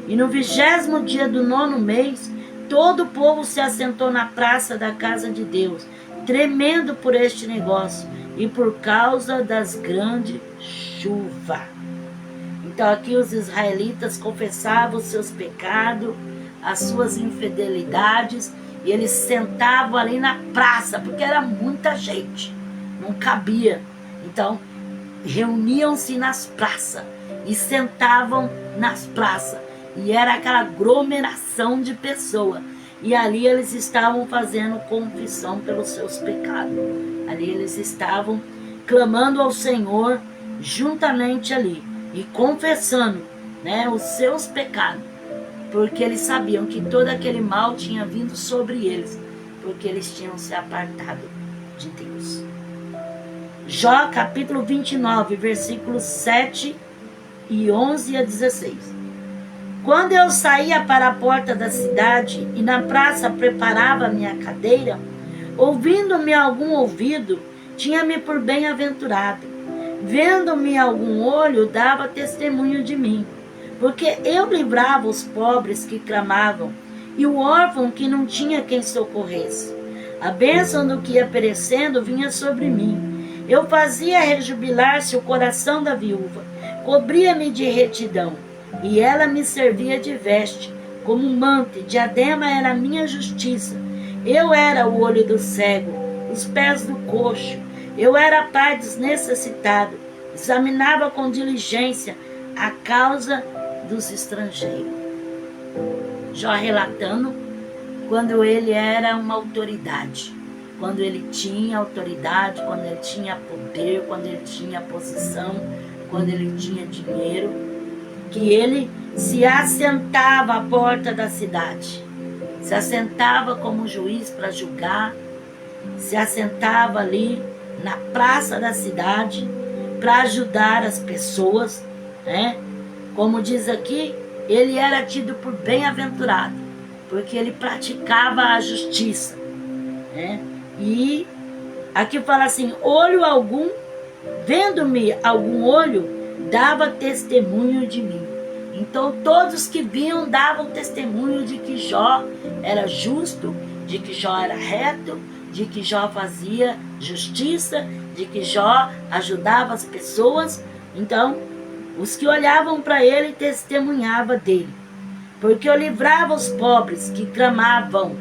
E no 20º dia do 9º mês, todo o povo se assentou na praça da casa de Deus, tremendo por este negócio e por causa das grandes chuvas. Então aqui os israelitas confessavam os seus pecados, as suas infidelidades, e eles sentavam ali na praça, porque era muita gente, não cabia. Então reuniam-se nas praças e sentavam nas praças. E era aquela aglomeração de pessoas. E ali eles estavam fazendo confissão pelos seus pecados. Ali eles estavam clamando ao Senhor juntamente ali. E confessando, né, os seus pecados. Porque eles sabiam que todo aquele mal tinha vindo sobre eles. Porque eles tinham se apartado de Deus. Jó capítulo 29, versículos 7 e 11 a 16. Quando eu saía para a porta da cidade e na praça preparava a minha cadeira, ouvindo-me algum ouvido, tinha-me por bem-aventurado. Vendo-me algum olho, dava testemunho de mim. Porque eu livrava os pobres que clamavam e o órfão que não tinha quem socorresse. A bênção do que ia perecendo vinha sobre mim. Eu fazia rejubilar-se o coração da viúva, cobria-me de retidão. E ela me servia de veste, como manto, e diadema era a minha justiça. Eu era o olho do cego, os pés do coxo. Eu era pai dos necessitados, examinava com diligência a causa dos estrangeiros. Jó relatando quando ele era uma autoridade, quando ele tinha autoridade, quando ele tinha poder, quando ele tinha posição, quando ele tinha dinheiro, que ele se assentava à porta da cidade, se assentava como juiz para julgar, se assentava ali na praça da cidade para ajudar as pessoas, né? Como diz aqui, ele era tido por bem-aventurado, porque ele praticava a justiça, né? E aqui fala assim, olho algum, vendo-me algum olho, dava testemunho de mim. Então todos que viam davam testemunho de que Jó era justo, de que Jó era reto, de que Jó fazia justiça, de que Jó ajudava as pessoas. Então, os que olhavam para ele testemunhavam dele, porque eu livrava os pobres que clamavam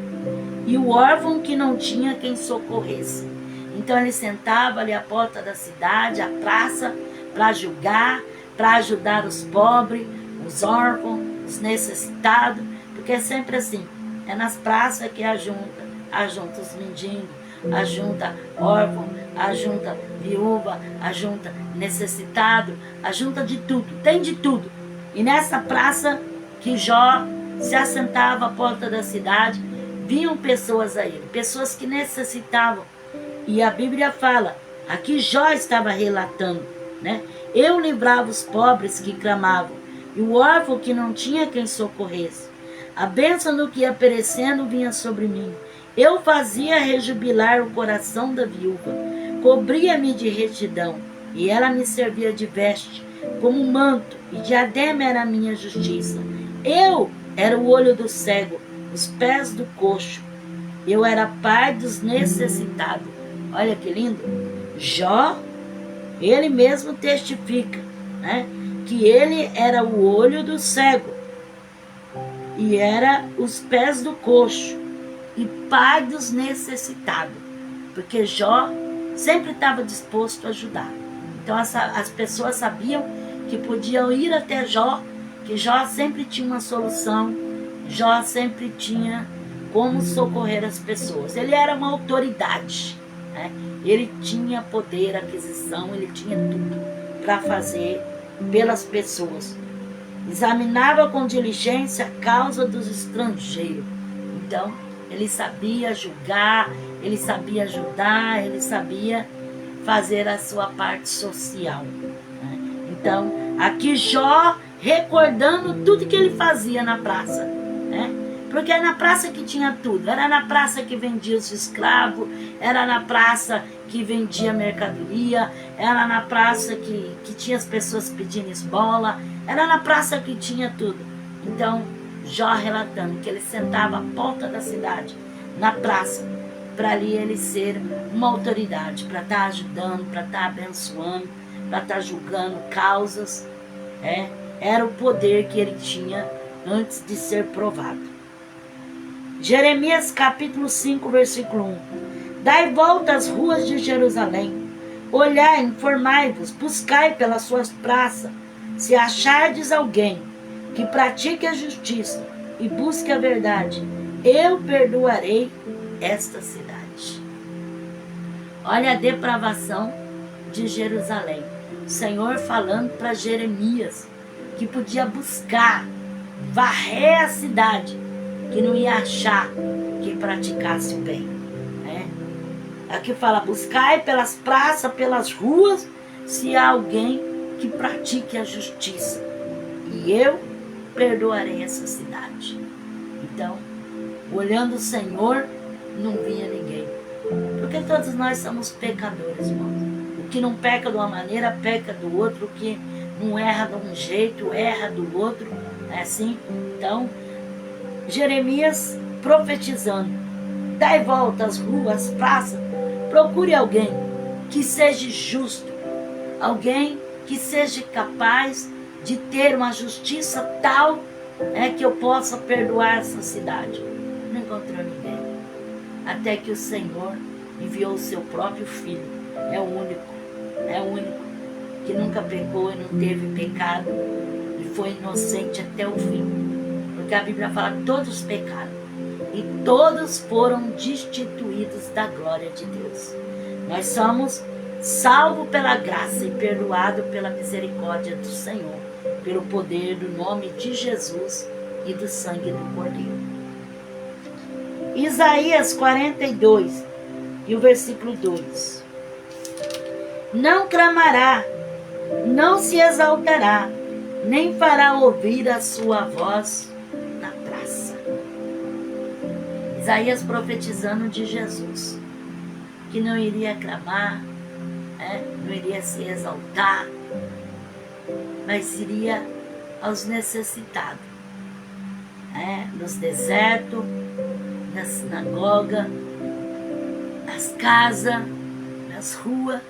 e o órfão que não tinha quem socorresse. Então ele sentava ali à porta da cidade, à praça, para julgar, para ajudar os pobres, os órfãos, os necessitados, porque é sempre assim, é nas praças que ajunta os mendigos, ajunta órfão, ajunta viúva, ajunta necessitado, ajunta de tudo, tem de tudo. E nessa praça que Jó se assentava à porta da cidade, vinham pessoas a ele, pessoas que necessitavam. E a Bíblia fala, aqui Jó estava relatando, né? Eu livrava os pobres que clamavam, e o órfão que não tinha quem socorresse. A bênção do que ia perecendo vinha sobre mim. Eu fazia rejubilar o coração da viúva, cobria-me de retidão, e ela me servia de veste, como manto, e diadema era a minha justiça. Eu era o olho do cego, os pés do coxo. Eu era pai dos necessitados. Olha que lindo. Jó, ele mesmo testifica, né, que ele era o olho do cego e era os pés do coxo e pai dos necessitados, porque Jó sempre estava disposto a ajudar. Então as pessoas sabiam que podiam ir até Jó, que Jó sempre tinha uma solução, Jó sempre tinha como socorrer as pessoas. Ele era uma autoridade, né? Ele tinha poder, aquisição, ele tinha tudo para fazer pelas pessoas. Examinava com diligência a causa dos estrangeiros. Então, ele sabia julgar, ele sabia ajudar, ele sabia fazer a sua parte social, né? Então, aqui Jó recordando tudo que ele fazia na praça, né? Porque era na praça que tinha tudo. Era na praça que vendia os escravos, era na praça que vendia mercadoria, era na praça que tinha as pessoas pedindo esmola, era na praça que tinha tudo. Então, Jó relatando que ele sentava à porta da cidade, na praça, para ali ele ser uma autoridade, para estar ajudando, para estar abençoando, para estar julgando causas. Era o poder que ele tinha antes de ser provado. Jeremias capítulo 5, versículo 1. Dai volta às ruas de Jerusalém, olhai, informai-vos, buscai pelas suas praças, se achardes alguém que pratique a justiça e busque a verdade, eu perdoarei esta cidade. Olha a depravação de Jerusalém. O Senhor falando para Jeremias que podia buscar, varrer a cidade, que não ia achar quem praticasse o bem, né? Aqui fala, buscai pelas praças, pelas ruas, se há alguém que pratique a justiça, e eu perdoarei essa cidade. Então, olhando o Senhor, não vinha ninguém, porque todos nós somos pecadores, irmãos. O que não peca de uma maneira, peca do outro. O que não erra de um jeito, erra do outro, é assim. Então, Jeremias profetizando, dai volta às ruas, às praças, procure alguém que seja justo, alguém que seja capaz de ter uma justiça tal, que eu possa perdoar essa cidade. Não encontrou ninguém, até que o Senhor enviou o seu próprio filho. É o único que nunca pecou e não teve pecado e foi inocente até o fim. Porque a Bíblia fala que todos pecaram e todos foram destituídos da glória de Deus. Nós somos salvos pela graça e perdoados pela misericórdia do Senhor, pelo poder do nome de Jesus e do sangue do Cordeiro. Isaías 42 e o versículo 2. Não clamará, não se exaltará, nem fará ouvir a sua voz na praça. Isaías profetizando de Jesus, que não iria clamar, não iria se exaltar, mas iria aos necessitados, nos desertos, na sinagoga, nas casas, nas ruas,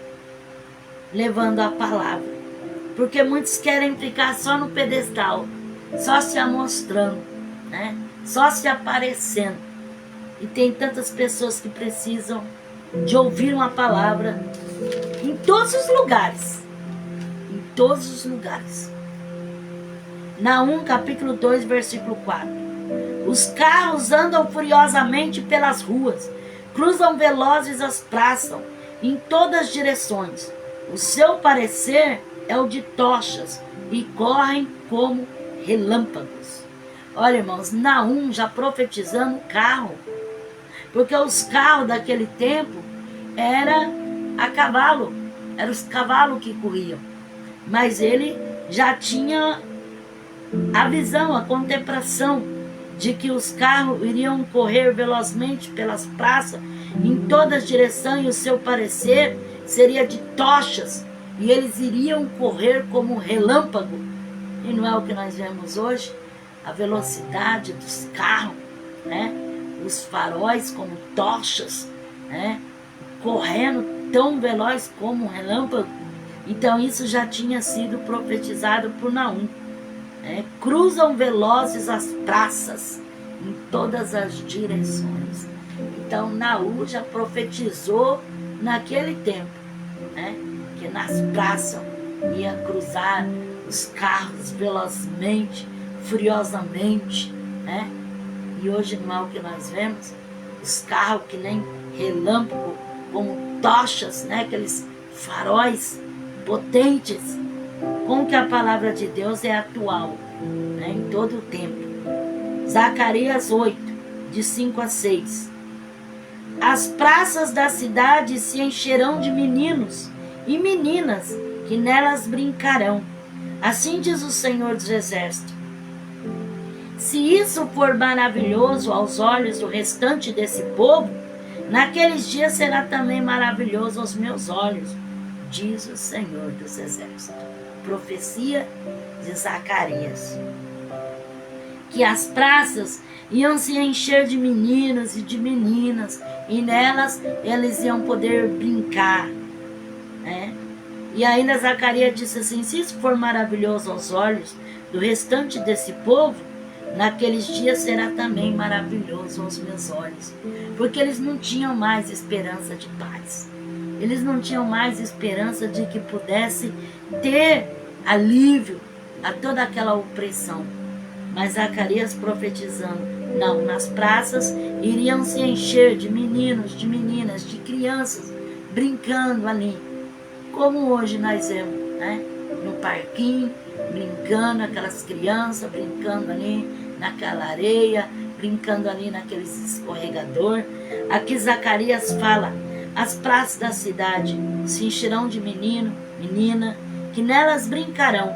levando a palavra. Porque muitos querem ficar só no pedestal, só se amostrando, só se aparecendo. E tem tantas pessoas que precisam de ouvir uma palavra em todos os lugares. Em todos os lugares. Naum, capítulo 2, versículo 4. Os carros andam furiosamente pelas ruas, cruzam velozes as praças, em todas as direções. O seu parecer é o de tochas, e correm como relâmpagos. Olha, irmãos, Naum já profetizando carro, porque os carros daquele tempo era a cavalo, eram os cavalos que corriam, mas ele já tinha a visão, a contemplação de que os carros iriam correr velozmente pelas praças, em todas as direções, e o seu parecer seria de tochas, e eles iriam correr como relâmpago. E não é o que nós vemos hoje? A velocidade dos carros, os faróis como tochas, correndo tão veloz como um relâmpago. Então isso já tinha sido profetizado por Naum. Cruzam velozes as praças em todas as direções. Então Naum já profetizou naquele tempo, que nas praças ia cruzar os carros velozmente, furiosamente, e hoje não é o que nós vemos, os carros que nem relâmpago, como tochas, aqueles faróis potentes, com que a palavra de Deus é atual, em todo o tempo. Zacarias 8, de 5 a 6. As praças da cidade se encherão de meninos e meninas que nelas brincarão. Assim diz o Senhor dos Exércitos. Se isso for maravilhoso aos olhos do restante desse povo, naqueles dias será também maravilhoso aos meus olhos, diz o Senhor dos Exércitos. Profecia de Zacarias. Que as praças iam se encher de meninos e de meninas, e nelas eles iam poder brincar. E ainda Zacarias disse assim: se isso for maravilhoso aos olhos do restante desse povo, naqueles dias será também maravilhoso aos meus olhos. Porque eles não tinham mais esperança de paz. Eles não tinham mais esperança de que pudesse ter alívio a toda aquela opressão. Mas Zacarias profetizando, não, nas praças iriam se encher de meninos, de meninas, de crianças, brincando ali. Como hoje nós vemos, no parquinho, brincando, aquelas crianças brincando ali naquela areia, brincando ali naqueles escorregador. Aqui Zacarias fala, as praças da cidade se encherão de menino, menina, que nelas brincarão.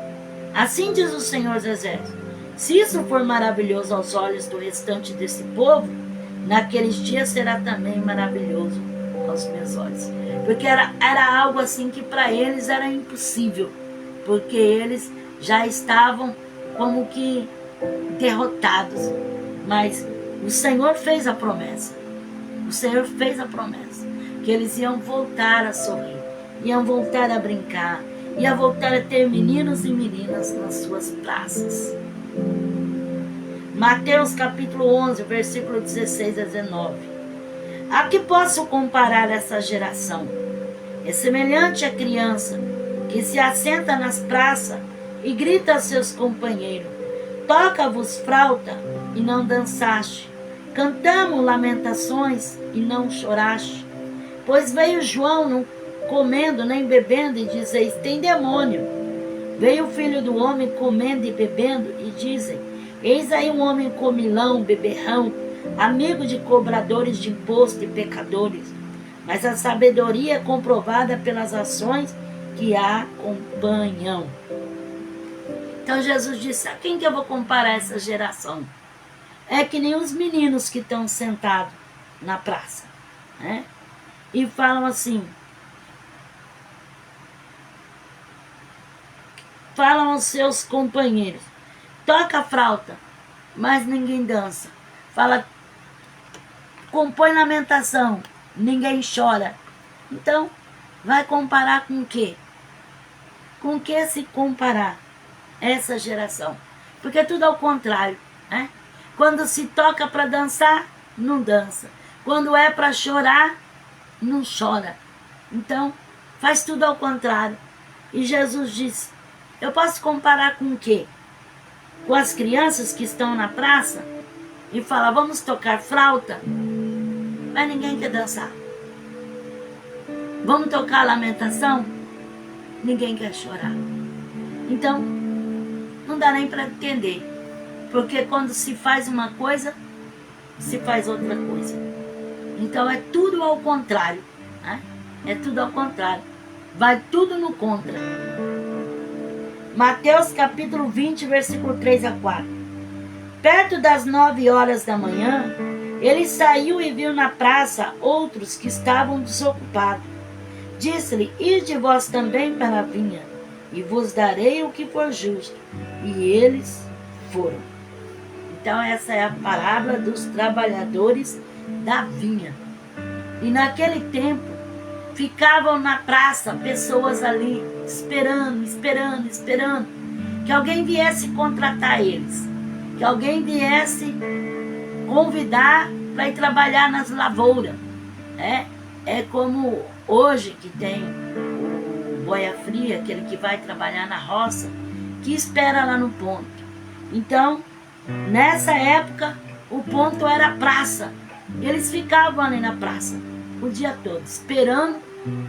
Assim diz o Senhor dos Exércitos. Se isso for maravilhoso aos olhos do restante desse povo, naqueles dias será também maravilhoso aos meus olhos. Porque era algo assim que para eles era impossível, porque eles já estavam como que derrotados. Mas o Senhor fez a promessa. O Senhor fez a promessa que eles iam voltar a sorrir, iam voltar a brincar, iam voltar a ter meninos e meninas nas suas praças. Mateus capítulo 11, versículo 16 a 19. A que posso comparar essa geração? É semelhante à criança que se assenta nas praças e grita a seus companheiros: toca-vos flauta e não dançaste, Cantamos lamentações e não choraste. Pois veio João não comendo nem bebendo e dizeis, tem demônio. Veio o Filho do Homem comendo e bebendo e dizem, eis aí um homem comilão, beberrão, amigo de cobradores de imposto e pecadores. Mas a sabedoria é comprovada pelas ações que a acompanham. Então Jesus disse, a quem que eu vou comparar essa geração? É que nem os meninos que estão sentados na praça, né? E falam assim, falam aos seus companheiros, toca a flauta, mas ninguém dança. Fala, compõe lamentação, ninguém chora. Então, vai comparar com o quê? Com o que se comparar essa geração? Porque é tudo ao contrário, né? Quando se toca para dançar, não dança. Quando é para chorar, não chora. Então, faz tudo ao contrário. E Jesus disse, eu posso comparar com o quê? Com as crianças que estão na praça e falam, vamos tocar flauta, mas ninguém quer dançar. Vamos tocar lamentação? Ninguém quer chorar. Então, não dá nem para entender. Porque quando se faz uma coisa, se faz outra coisa. Então é tudo ao contrário, né? É tudo ao contrário. Vai tudo no contra. Mateus capítulo 20, versículo 3 a 4. Perto das 9 horas da manhã, ele saiu e viu na praça outros que estavam desocupados. Disse-lhe, ide vós também para a vinha, e vos darei o que for justo. E eles foram. Então essa é a parábola dos trabalhadores da vinha. E naquele tempo, ficavam na praça pessoas ali, esperando, que alguém viesse contratar eles, que alguém viesse convidar para ir trabalhar nas lavouras. É como hoje que tem o boia fria, aquele que vai trabalhar na roça, que espera lá no ponto. Então, nessa época, o ponto era a praça. Eles ficavam ali na praça o dia todo, esperando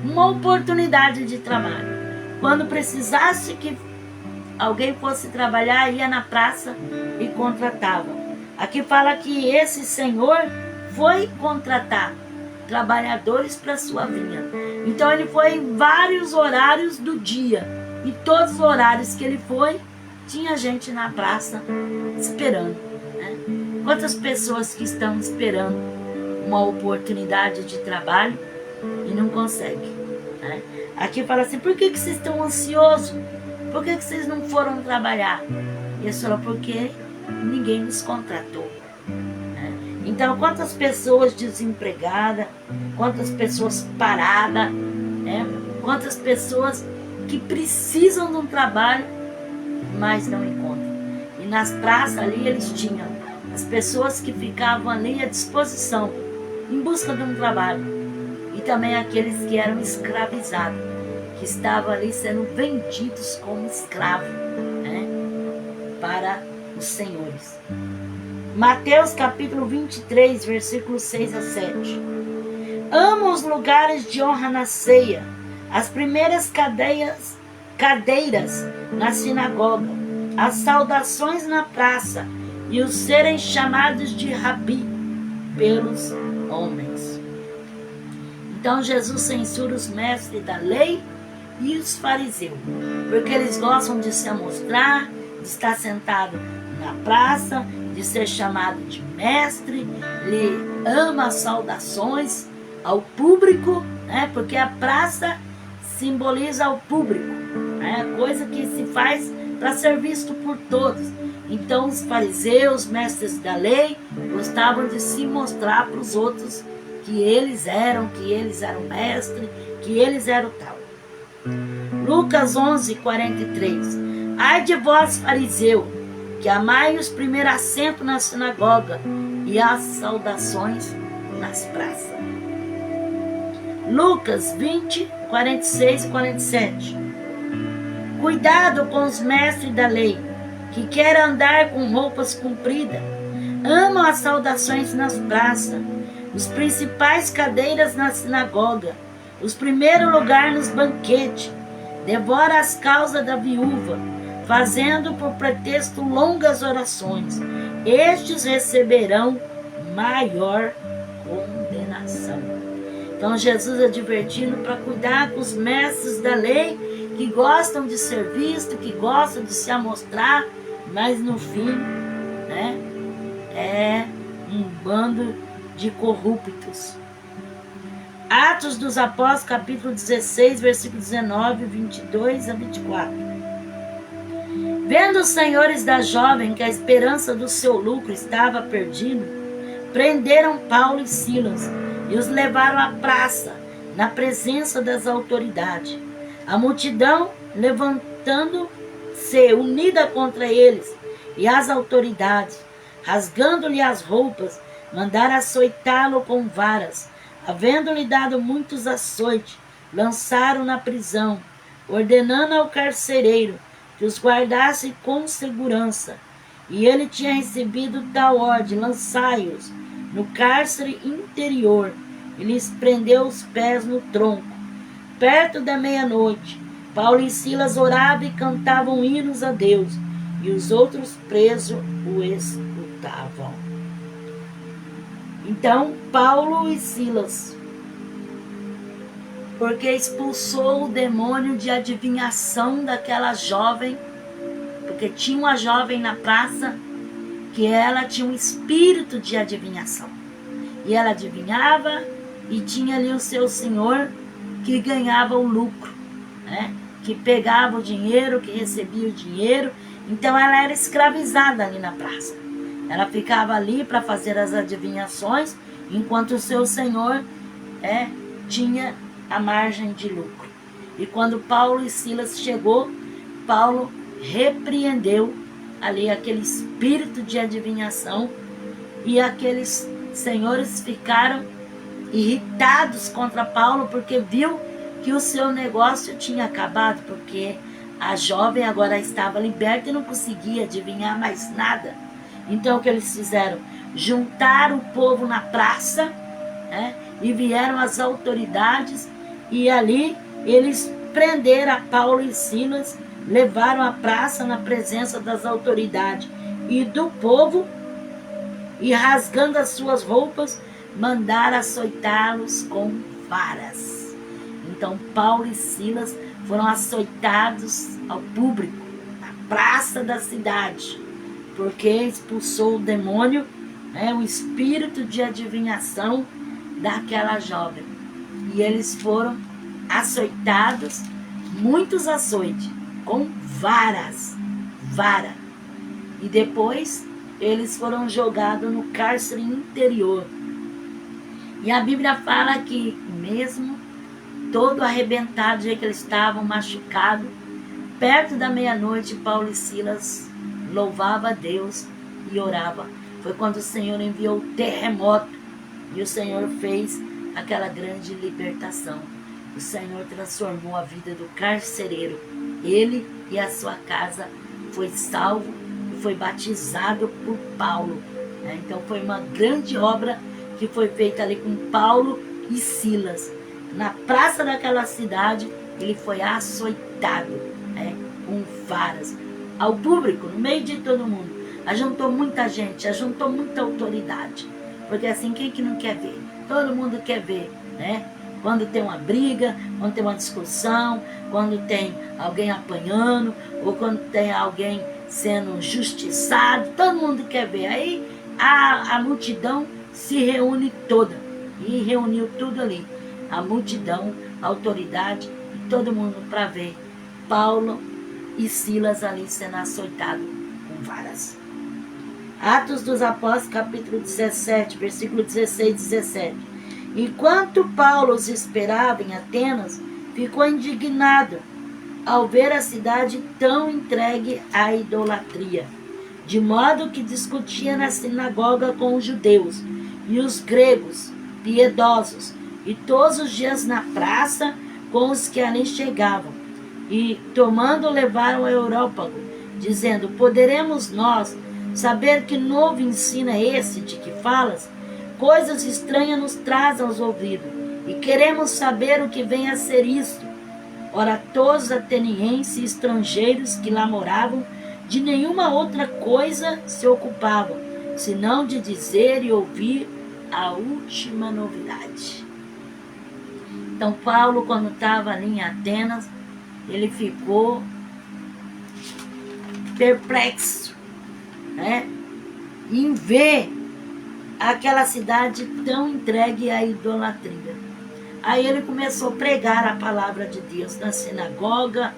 uma oportunidade de trabalho. Quando precisasse que alguém fosse trabalhar, ia na praça e contratava. Aqui fala que esse senhor foi contratar trabalhadores para sua vinha. Então ele foi em vários horários do dia. E todos os horários que ele foi, tinha gente na praça esperando, né? Quantas pessoas que estão esperando uma oportunidade de trabalho e não conseguem, né? Aqui fala assim, por que vocês estão ansiosos? Por que vocês não foram trabalhar? E eles falam, porque ninguém nos contratou, né? Então, quantas pessoas desempregadas, quantas pessoas paradas, né? Quantas pessoas que precisam de um trabalho, mas não encontram. E nas praças ali eles tinham as pessoas que ficavam ali à disposição, em busca de um trabalho. E também aqueles que eram escravizados, que estavam ali sendo vendidos como escravos, né, para os senhores. Mateus capítulo 23, versículos 6 a 7. Amo os lugares de honra na ceia, as primeiras cadeiras na sinagoga, as saudações na praça e os serem chamados de rabi pelos homens. Então Jesus censura os mestres da lei e os fariseus, porque eles gostam de se amostrar, de estar sentado na praça, de ser chamado de mestre, ele ama as saudações ao público, né? Porque a praça simboliza o público, né? Coisa que se faz para ser visto por todos. Então os fariseus, mestres da lei, gostavam de se mostrar para os outros que eles eram mestre, que eles eram tal. Lucas 11, 43. Ai de vós, fariseu, que amai os primeiros assentos na sinagoga e as saudações nas praças. Lucas 20, 46 e 47. Cuidado com os mestres da lei, que querem andar com roupas compridas, amam as saudações nas praças, os principais cadeiras na sinagoga, os primeiros lugares nos banquetes, devora as causas da viúva, fazendo por pretexto longas orações. Estes receberão maior condenação. Então Jesus advertindo para cuidar com os mestres da lei, que gostam de ser vistos, que gostam de se amostrar, mas no fim, né, é um bando de corruptos. Atos dos Apóstolos, capítulo 16, versículo 19, 22 a 24. Vendo os senhores da jovem que a esperança do seu lucro estava perdida, prenderam Paulo e Silas e os levaram à praça, na presença das autoridades. A multidão, levantando-se unida contra eles, e as autoridades, rasgando-lhe as roupas, mandaram açoitá-lo com varas. Havendo-lhe dado muitos açoites, lançaram na prisão, ordenando ao carcereiro que os guardasse com segurança. E ele tinha recebido tal ordem: lançai-os no cárcere interior, e lhes prendeu os pés no tronco. Perto da meia-noite, Paulo e Silas oravam e cantavam hinos a Deus, e os outros presos o escutavam. Então, Paulo e Silas, porque expulsou o demônio de adivinhação daquela jovem, porque tinha uma jovem na praça, que ela tinha um espírito de adivinhação. E ela adivinhava e tinha ali o seu senhor que ganhava o lucro, né? Que pegava o dinheiro, que recebia o dinheiro. Então ela era escravizada ali na praça. Ela ficava ali para fazer as adivinhações, enquanto o seu senhor tinha a margem de lucro. E quando Paulo e Silas chegou, Paulo repreendeu ali aquele espírito de adivinhação, e aqueles senhores ficaram irritados contra Paulo, porque viu que o seu negócio tinha acabado, porque a jovem agora estava liberta e não conseguia adivinhar mais nada. Então o que eles fizeram? Juntaram o povo na praça, e vieram as autoridades, e ali eles prenderam a Paulo e Silas, levaram à praça na presença das autoridades e do povo, e rasgando as suas roupas, mandaram açoitá-los com varas. Então Paulo e Silas foram açoitados ao público, na praça da cidade, porque expulsou o demônio, o espírito de adivinhação daquela jovem. E eles foram açoitados, muitos açoites, com varas, e depois eles foram jogados no cárcere interior. E a Bíblia fala que mesmo todo arrebentado, já que eles estavam machucados, perto da meia-noite, Paulo e Silas louvavam a Deus e oravam. Foi quando o Senhor enviou o terremoto e o Senhor fez aquela grande libertação. O Senhor transformou a vida do carcereiro. Ele e a sua casa foi salvo e foi batizado por Paulo. Então foi uma grande obra que foi feita ali com Paulo e Silas. Na praça daquela cidade, ele foi açoitado, com varas, ao público, no meio de todo mundo. Ajuntou muita gente, ajuntou muita autoridade. Porque assim, quem que não quer ver? Todo mundo quer ver, Quando tem uma briga, quando tem uma discussão, quando tem alguém apanhando, ou quando tem alguém sendo justiçado, todo mundo quer ver. Aí a multidão se reúne toda, e reuniu tudo ali. A multidão, a autoridade, e todo mundo para ver Paulo e Silas ali sendo açoitados com varas. Atos dos Apóstolos, capítulo 17, versículo 16 e 17. Enquanto Paulo os esperava em Atenas, ficou indignado ao ver a cidade tão entregue à idolatria, de modo que discutia na sinagoga com os judeus e os gregos piedosos, e todos os dias na praça com os que ali chegavam. E tomando levaram ao Areópago, dizendo: poderemos nós Saber que novo ensino é esse de que falas? Coisas estranhas nos traz aos ouvidos, e queremos saber o que vem a ser isto. Ora, todos os atenienses e estrangeiros que lá moravam, de nenhuma outra coisa se ocupavam, senão de dizer e ouvir a última novidade. Então, Paulo, quando estava ali em Atenas, ele ficou perplexo, né? Em ver aquela cidade tão entregue à idolatria. Aí ele começou a pregar a palavra de Deus na sinagoga,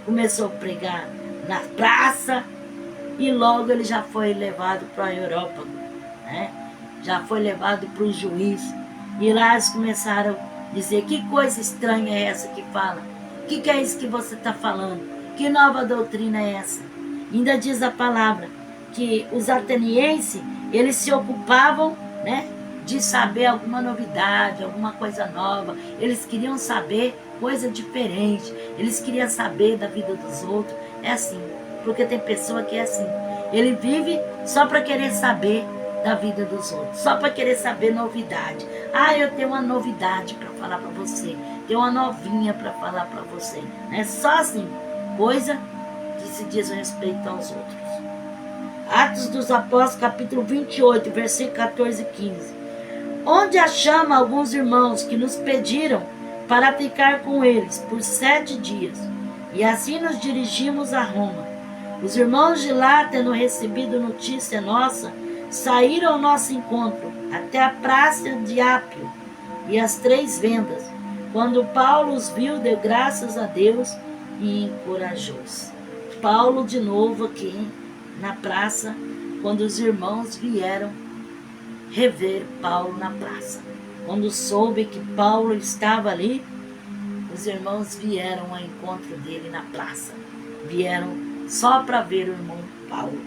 começou a pregar na praça, e logo ele já foi levado para a Europa, né? Já foi levado para o juiz, e lá eles começaram a dizer: que coisa estranha é essa que fala? O que é isso que você está falando? Que nova doutrina é essa? Ainda diz a palavra que os atenienses, eles se ocupavam, né, de saber alguma novidade, alguma coisa nova. Eles queriam saber coisa diferente, eles queriam saber da vida dos outros. É assim, porque tem pessoa que é assim, ele vive só para querer saber da vida dos outros, só para querer saber novidade. Ah, eu tenho uma novidade para falar para você, tenho uma novinha para falar para você. É só assim, coisa que se diz respeito aos outros. Atos dos Apóstolos, capítulo 28, versículo 14 e 15. Onde achamos alguns irmãos que nos pediram para ficar com eles por 7 dias, e assim nos dirigimos a Roma. Os irmãos de lá, tendo recebido notícia nossa, saíram ao nosso encontro até a praça de Ápio e as 3 vendas. Quando Paulo os viu, deu graças a Deus e encorajou-os. Paulo de novo aqui na praça, quando os irmãos vieram rever Paulo na praça. Quando soube que Paulo estava ali, os irmãos vieram ao encontro dele na praça. Vieram só para ver o irmão Paulo.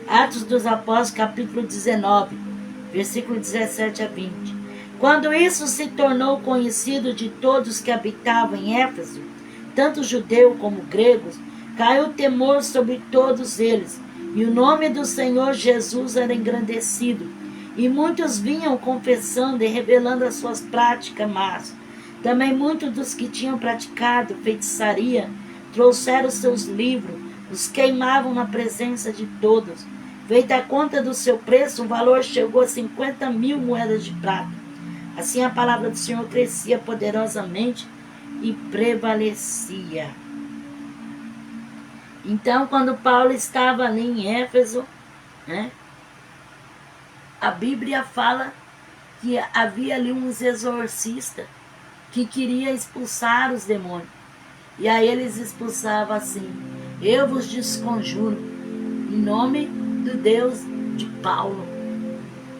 Atos dos Apóstolos, capítulo 19, versículo 17 a 20. Quando isso se tornou conhecido de todos que habitavam em Éfeso, tanto judeus como gregos, caiu temor sobre todos eles, e o nome do Senhor Jesus era engrandecido, e muitos vinham confessando e revelando as suas práticas más. Também muitos dos que tinham praticado feitiçaria trouxeram seus livros, os queimavam na presença de todos. Feita a conta do seu preço, o valor chegou a 50.000 moedas de prata. Assim a palavra do Senhor crescia poderosamente e prevalecia. Então, quando Paulo estava ali em Éfeso, né, a Bíblia fala que havia ali uns exorcistas que queriam expulsar os demônios. E aí eles expulsavam assim: eu vos desconjuro em nome do Deus de Paulo.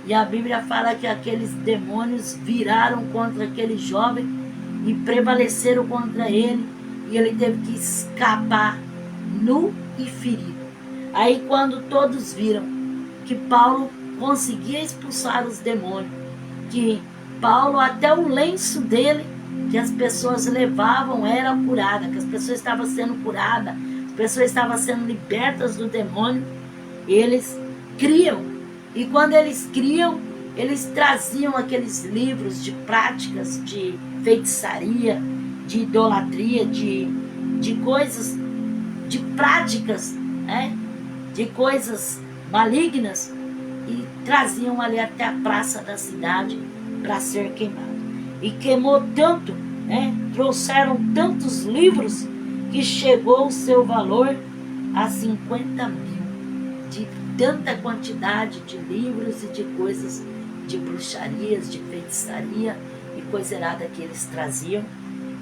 E a Bíblia fala que aqueles demônios viraram contra aquele jovem e prevaleceram contra ele, e ele teve que escapar nu e ferido. Aí quando todos viram que Paulo conseguia expulsar os demônios, que Paulo, até o lenço dele, que as pessoas levavam, era curada, que as pessoas estavam sendo curadas, as pessoas estavam sendo libertas do demônio, eles criam. E quando eles criam, eles traziam aqueles livros de práticas de feitiçaria, de idolatria, de coisas, de práticas, né, de coisas malignas, e traziam ali até a praça da cidade para ser queimado. E queimou tanto, né, trouxeram tantos livros, que chegou o seu valor a 50.000, de tanta quantidade de livros e de coisas, de bruxarias, de feitiçaria e coisa errada que eles traziam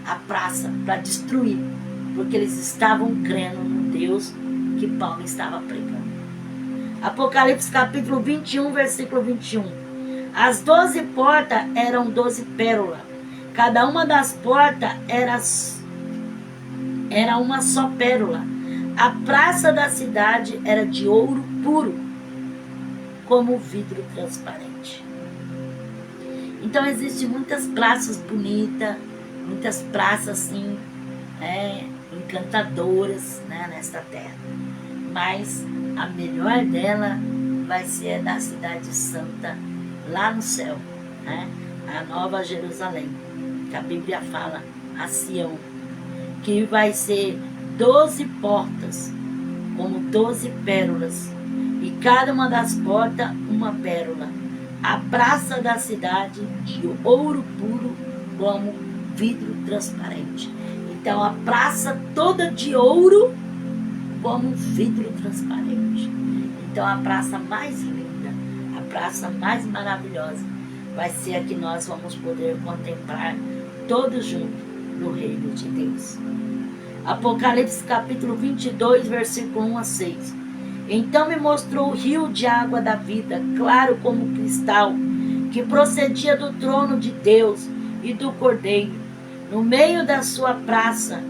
à praça para destruir, porque eles estavam crendo no Deus que Paulo estava pregando. Apocalipse capítulo 21, versículo 21. As 12 portas eram 12 pérolas. Cada uma das portas era uma só pérola. A praça da cidade era de ouro puro, como vidro transparente. Então existem muitas praças bonitas, muitas praças assim, encantadoras, né, nesta terra. Mas a melhor dela vai ser da cidade santa, lá no céu, né? A Nova Jerusalém, que a Bíblia fala, a Sião, que vai ser 12 portas, como 12 pérolas, e cada uma das portas uma pérola. A praça da cidade de ouro puro como vidro transparente. Então a praça toda de ouro como vidro transparente. Então a praça mais linda, a praça mais maravilhosa vai ser a que nós vamos poder contemplar todos juntos no reino de Deus. Apocalipse capítulo 22, versículo 1 a 6. Então me mostrou o rio de água da vida, claro como cristal, que procedia do trono de Deus e do Cordeiro. No meio da sua praça,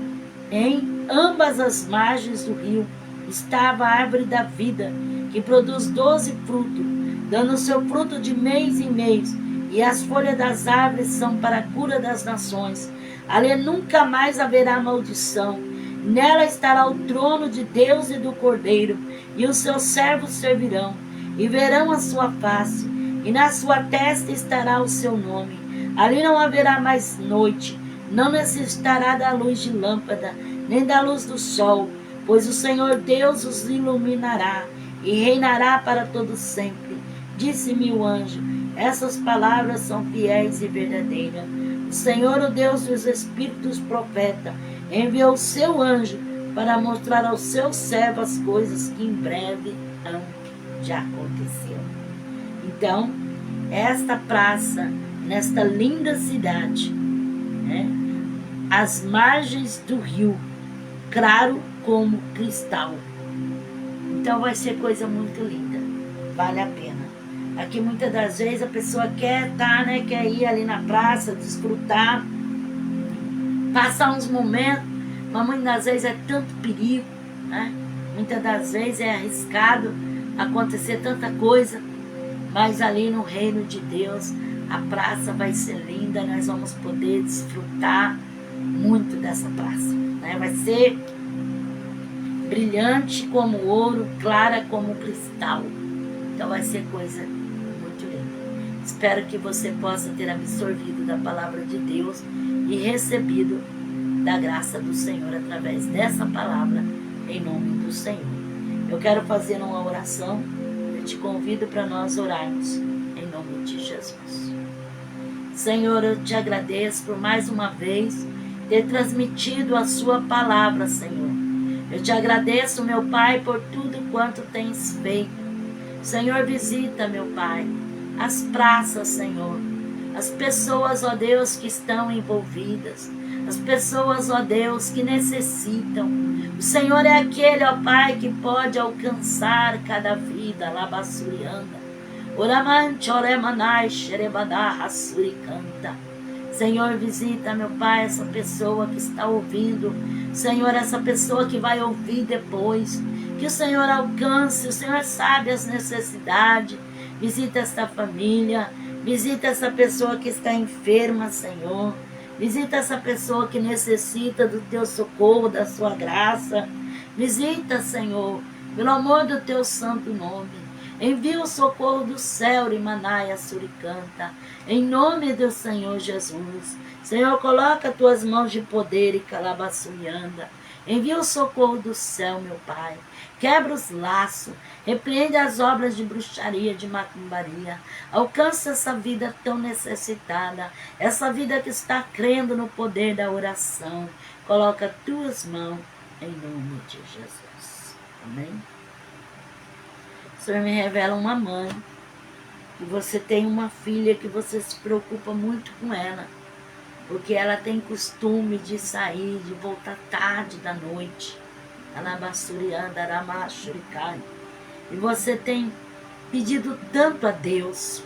em ambas as margens do rio, estava a árvore da vida, que produz 12 frutos, dando seu fruto de mês em mês, e as folhas das árvores são para a cura das nações. Ali nunca mais haverá maldição. Nela estará o trono de Deus e do Cordeiro, e os seus servos servirão, e verão a sua face, e na sua testa estará o seu nome. Ali não haverá mais noite, não necessitará da luz de lâmpada, nem da luz do sol, pois o Senhor Deus os iluminará, e reinará para todo sempre. Disse-me o anjo, essas palavras são fiéis e verdadeiras. O Senhor, o Deus dos Espíritos profeta, enviou o seu anjo para mostrar aos seus servos as coisas que em breve hão de acontecer. Então, esta praça, nesta linda cidade, né, às margens do rio, claro como cristal. Então vai ser coisa muito linda, vale a pena. Aqui muitas das vezes a pessoa quer estar, né, quer ir ali na praça, desfrutar, passar uns momentos, mas muitas das vezes é tanto perigo, né? Muitas das vezes é arriscado acontecer tanta coisa, mas ali no reino de Deus a praça vai ser linda, nós vamos poder desfrutar muito dessa praça, né? Vai ser brilhante como ouro, clara como cristal. Então vai ser coisa muito linda. Espero que você possa ter absorvido da palavra de Deus e recebido da graça do Senhor através dessa palavra, em nome do Senhor. Eu quero fazer uma oração, eu te convido para nós orarmos, em nome de Jesus. Senhor, eu te agradeço por mais uma vez ter transmitido a sua palavra, Senhor. Eu te agradeço, meu Pai, por tudo quanto tens feito. Senhor, visita, meu Pai, as praças, Senhor, as pessoas, ó Deus, que estão envolvidas, as pessoas, ó Deus, que necessitam. O Senhor é aquele, ó Pai, que pode alcançar cada vida, labassurianda. Oramante, oremanai, xerebadá, rassuricanta. Senhor, visita, meu Pai, essa pessoa que está ouvindo. Senhor, essa pessoa que vai ouvir depois. Que o Senhor alcance, o Senhor sabe as necessidades. Visita esta família, visita essa pessoa que está enferma, Senhor. Visita essa pessoa que necessita do teu socorro, da sua graça. Visita, Senhor, pelo amor do teu santo nome. Envia o socorro do céu, Imanaia Suricanta, em nome do Senhor Jesus. Senhor, coloca as tuas mãos de poder e calabassuianda. Envia o socorro do céu, meu Pai. Quebra os laços, repreende as obras de bruxaria, de macumbaria. Alcança essa vida tão necessitada, essa vida que está crendo no poder da oração. Coloca as tuas mãos em nome de Jesus. Amém? O Senhor me revela uma mãe, que você tem uma filha que você se preocupa muito com ela, porque ela tem costume de sair, de voltar tarde da noite, alabassurianda, aramachuricai, e você tem pedido tanto a Deus,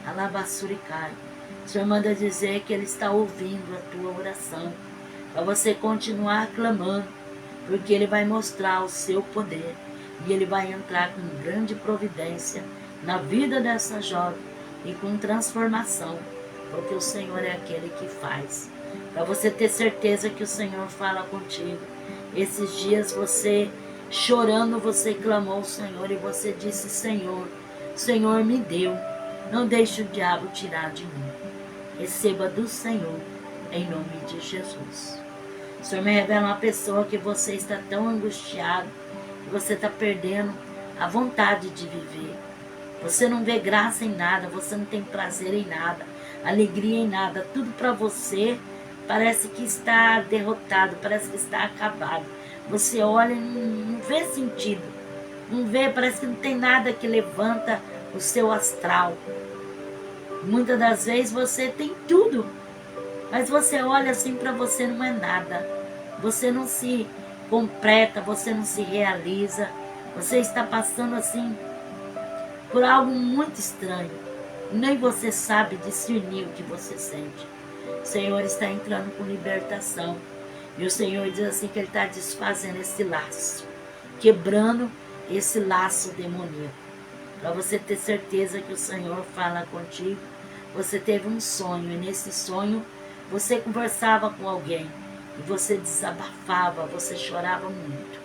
alabassuricai. O Senhor manda dizer que Ele está ouvindo a tua oração, para você continuar clamando, porque Ele vai mostrar o seu poder. E Ele vai entrar com grande providência na vida dessa jovem e com transformação, porque o Senhor é aquele que faz. Para você ter certeza que o Senhor fala contigo. Esses dias você chorando você clamou ao Senhor e você disse: Senhor, Senhor me deu, não deixe o diabo tirar de mim. Receba do Senhor, em nome de Jesus. O Senhor me revela uma pessoa que você está tão angustiado, que você está perdendo a vontade de viver. Você não vê graça em nada, você não tem prazer em nada, alegria em nada. Tudo para você parece que está derrotado, parece que está acabado. Você olha e não vê sentido, não vê, parece que não tem nada que levanta o seu astral. Muitas das vezes você tem tudo, mas você olha assim, para você não é nada. Você não se completa, você não se realiza. Você está passando assim por algo muito estranho. Nem você sabe discernir o que você sente. O Senhor está entrando com libertação. E o Senhor diz assim que Ele está desfazendo esse laço, quebrando esse laço demoníaco. Para você ter certeza que o Senhor fala contigo. Você teve um sonho e nesse sonho você conversava com alguém e você desabafava, você chorava muito.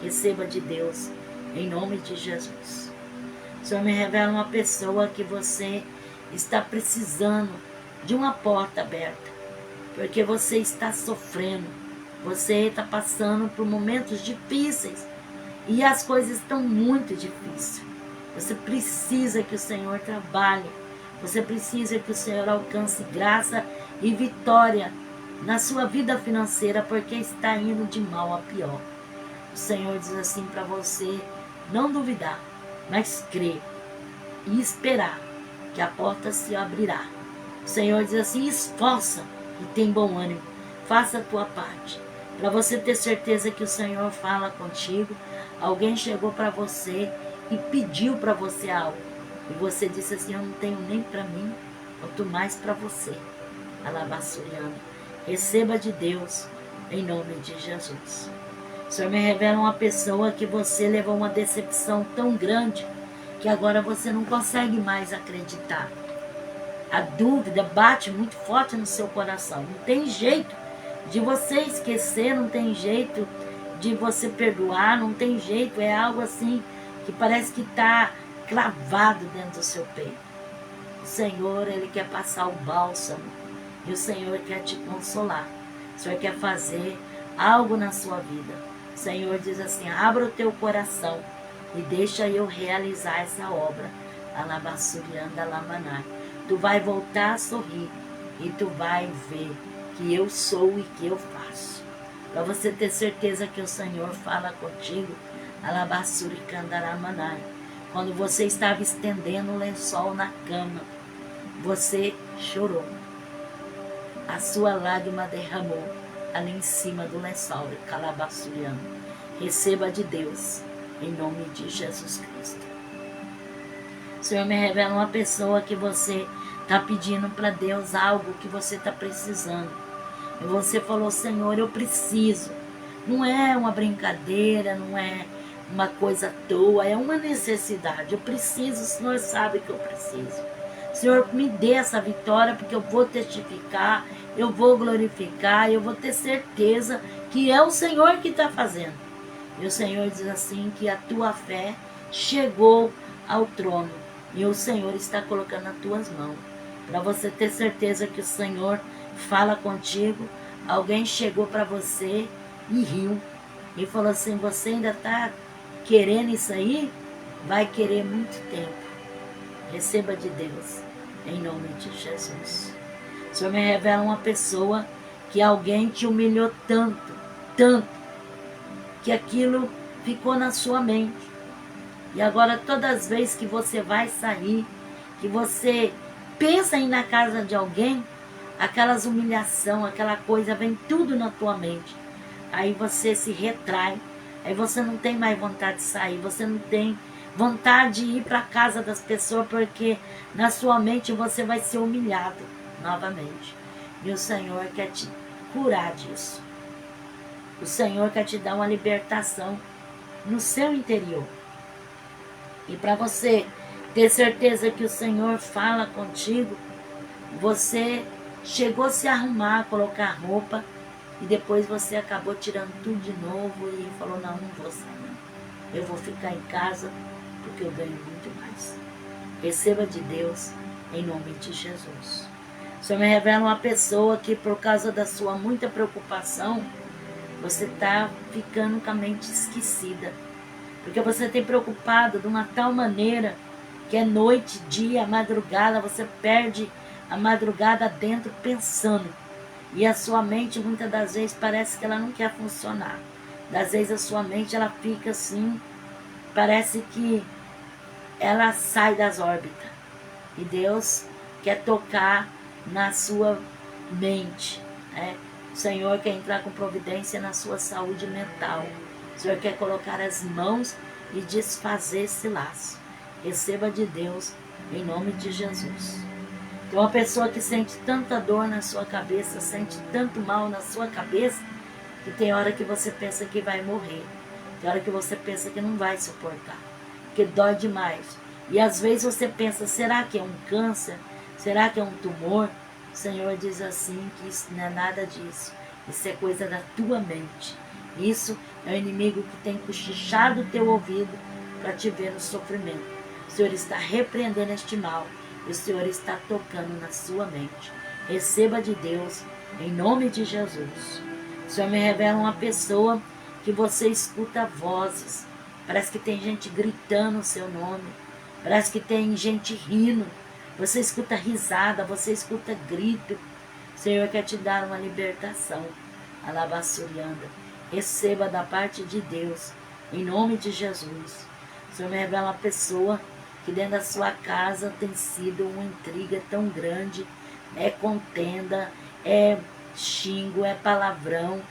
Receba de Deus, em nome de Jesus. O Senhor me revela uma pessoa que você está precisando de uma porta aberta, porque você está sofrendo, você está passando por momentos difíceis e as coisas estão muito difíceis. Você precisa que o Senhor trabalhe, você precisa que o Senhor alcance graça e vitória na sua vida financeira, porque está indo de mal a pior. O Senhor diz assim para você não duvidar, mas crer e esperar que a porta se abrirá. O Senhor diz assim: esforça e tem bom ânimo, faça a tua parte. Para você ter certeza que o Senhor fala contigo, alguém chegou para você e pediu para você algo. E você disse assim: eu não tenho nem para mim, quanto mais para você. Alabaçuriano. Receba de Deus, em nome de Jesus. O Senhor me revela uma pessoa que você levou uma decepção tão grande que agora você não consegue mais acreditar. A dúvida bate muito forte no seu coração. Não tem jeito de você esquecer, não tem jeito de você perdoar, não tem jeito. É algo assim que parece que está cravado dentro do seu peito. O Senhor, Ele quer passar o bálsamo e o Senhor quer te consolar. O Senhor quer fazer algo na sua vida. O Senhor diz assim: abra o teu coração e deixa eu realizar essa obra. Alabassurianda lamanai. Tu vai voltar a sorrir e tu vai ver que eu sou e que eu faço. Para você ter certeza que o Senhor fala contigo. Alabassuricandaраmanai. Quando você estava estendendo o lençol na cama, você chorou. A sua lágrima derramou ali em cima do lençol, calabaçuriano. Receba de Deus, em nome de Jesus Cristo. O Senhor me revela uma pessoa que você está pedindo para Deus algo que você está precisando. E você falou: Senhor, eu preciso. Não é uma brincadeira, não é uma coisa à toa, é uma necessidade. Eu preciso, o Senhor sabe que eu preciso. Senhor, me dê essa vitória, porque eu vou testificar, eu vou glorificar, eu vou ter certeza que é o Senhor que está fazendo. E o Senhor diz assim que a tua fé chegou ao trono e o Senhor está colocando nas tuas mãos. Para você ter certeza que o Senhor fala contigo, alguém chegou para você e riu. E falou assim: você ainda está querendo isso aí? Vai querer muito tempo. Receba de Deus, em nome de Jesus. O Senhor me revela uma pessoa que alguém te humilhou tanto, tanto, que aquilo ficou na sua mente. E agora todas as vezes que você vai sair, que você pensa em ir na casa de alguém, aquelas humilhação, aquela coisa, vem tudo na tua mente. Aí você se retrai, aí você não tem mais vontade de sair, você não tem vontade de ir para a casa das pessoas, porque na sua mente você vai ser humilhado novamente. E o Senhor quer te curar disso. O Senhor quer te dar uma libertação no seu interior. E para você ter certeza que o Senhor fala contigo, você chegou a se arrumar, colocar roupa, e depois você acabou tirando tudo de novo e falou: não vou sair. eu vou ficar em casa porque eu ganho muito mais. Receba de Deus em nome de Jesus. O Senhor me revela uma pessoa que por causa da sua muita preocupação, você está ficando com a mente esquecida. Porque você tem preocupado de uma tal maneira que é noite, dia, madrugada, você perde a madrugada dentro pensando. E a sua mente muitas das vezes parece que ela não quer funcionar. Das vezes a sua mente ela fica assim, parece que ela sai das órbitas. E Deus quer tocar na sua mente, né? O Senhor quer entrar com providência na sua saúde mental. O Senhor quer colocar as mãos e desfazer esse laço. Receba de Deus em nome de Jesus. Tem uma pessoa que sente tanta dor na sua cabeça, sente tanto mal na sua cabeça, que tem hora que você pensa que vai morrer. Tem hora que você pensa que não vai suportar, que dói demais. E às vezes você pensa, será que é um câncer? Será que é um tumor? O Senhor diz assim, que isso não é nada disso. Isso é coisa da tua mente. Isso é o inimigo que tem cochichado o teu ouvido para te ver no sofrimento. O Senhor está repreendendo este mal. E o Senhor está tocando na sua mente. Receba de Deus em nome de Jesus. O Senhor me revela uma pessoa que você escuta vozes. Parece que tem gente gritando o seu nome. Parece que tem gente rindo. Você escuta risada, você escuta grito. O Senhor quer te dar uma libertação. Alabaçurianda. Receba da parte de Deus, em nome de Jesus. O Senhor me revela uma pessoa que dentro da sua casa tem sido uma intriga tão grande. É contenda, é xingo, é palavrão,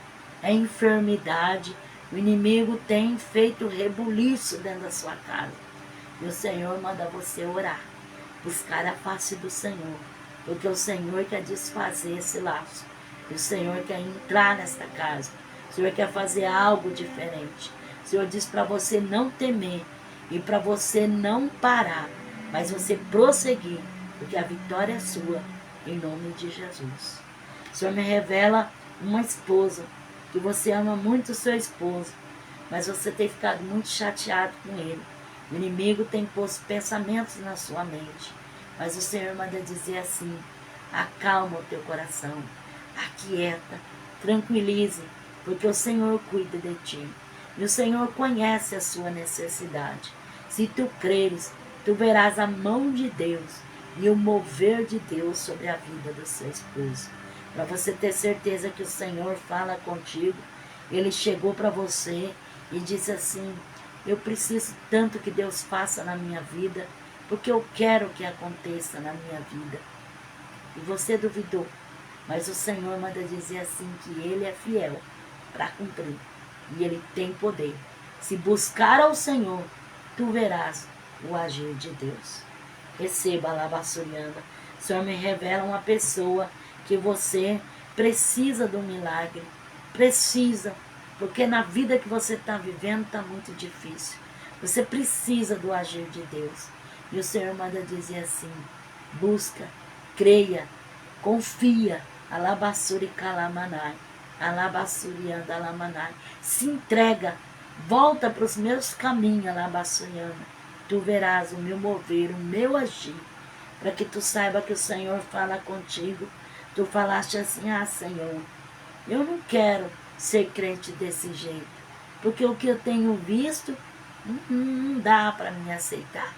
é enfermidade. O inimigo tem feito rebuliço dentro da sua casa. E o Senhor manda você orar, buscar a face do Senhor, porque o Senhor quer desfazer esse laço. E o Senhor quer entrar nesta casa. O Senhor quer fazer algo diferente. O Senhor diz para você não temer e para você não parar, mas você prosseguir, porque a vitória é sua, em nome de Jesus. O Senhor me revela uma esposa, que você ama muito o seu esposo, mas você tem ficado muito chateado com ele. O inimigo tem posto pensamentos na sua mente, mas o Senhor manda dizer assim, acalma o teu coração, aquieta, tranquilize, porque o Senhor cuida de ti. E o Senhor conhece a sua necessidade. Se tu creres, tu verás a mão de Deus e o mover de Deus sobre a vida do seu esposo. Para você ter certeza que o Senhor fala contigo, Ele chegou para você e disse assim, eu preciso tanto que Deus faça na minha vida, porque eu quero que aconteça na minha vida. E você duvidou, mas o Senhor manda dizer assim que Ele é fiel para cumprir. E Ele tem poder. Se buscar ao Senhor, tu verás o agir de Deus. Receba a labaçuriana. O Senhor me revela uma pessoa que você precisa de um milagre. Precisa. Porque na vida que você está vivendo está muito difícil. Você precisa do agir de Deus. E o Senhor manda dizer assim, busca, creia, confia. Alabassuri kalamanai. Alabassurianda alamanai. Se entrega. Volta para os meus caminhos, alabassurianda. Tu verás o meu mover, o meu agir. Para que tu saiba que o Senhor fala contigo. Tu falaste assim, Senhor, eu não quero ser crente desse jeito, porque o que eu tenho visto não dá para me aceitar.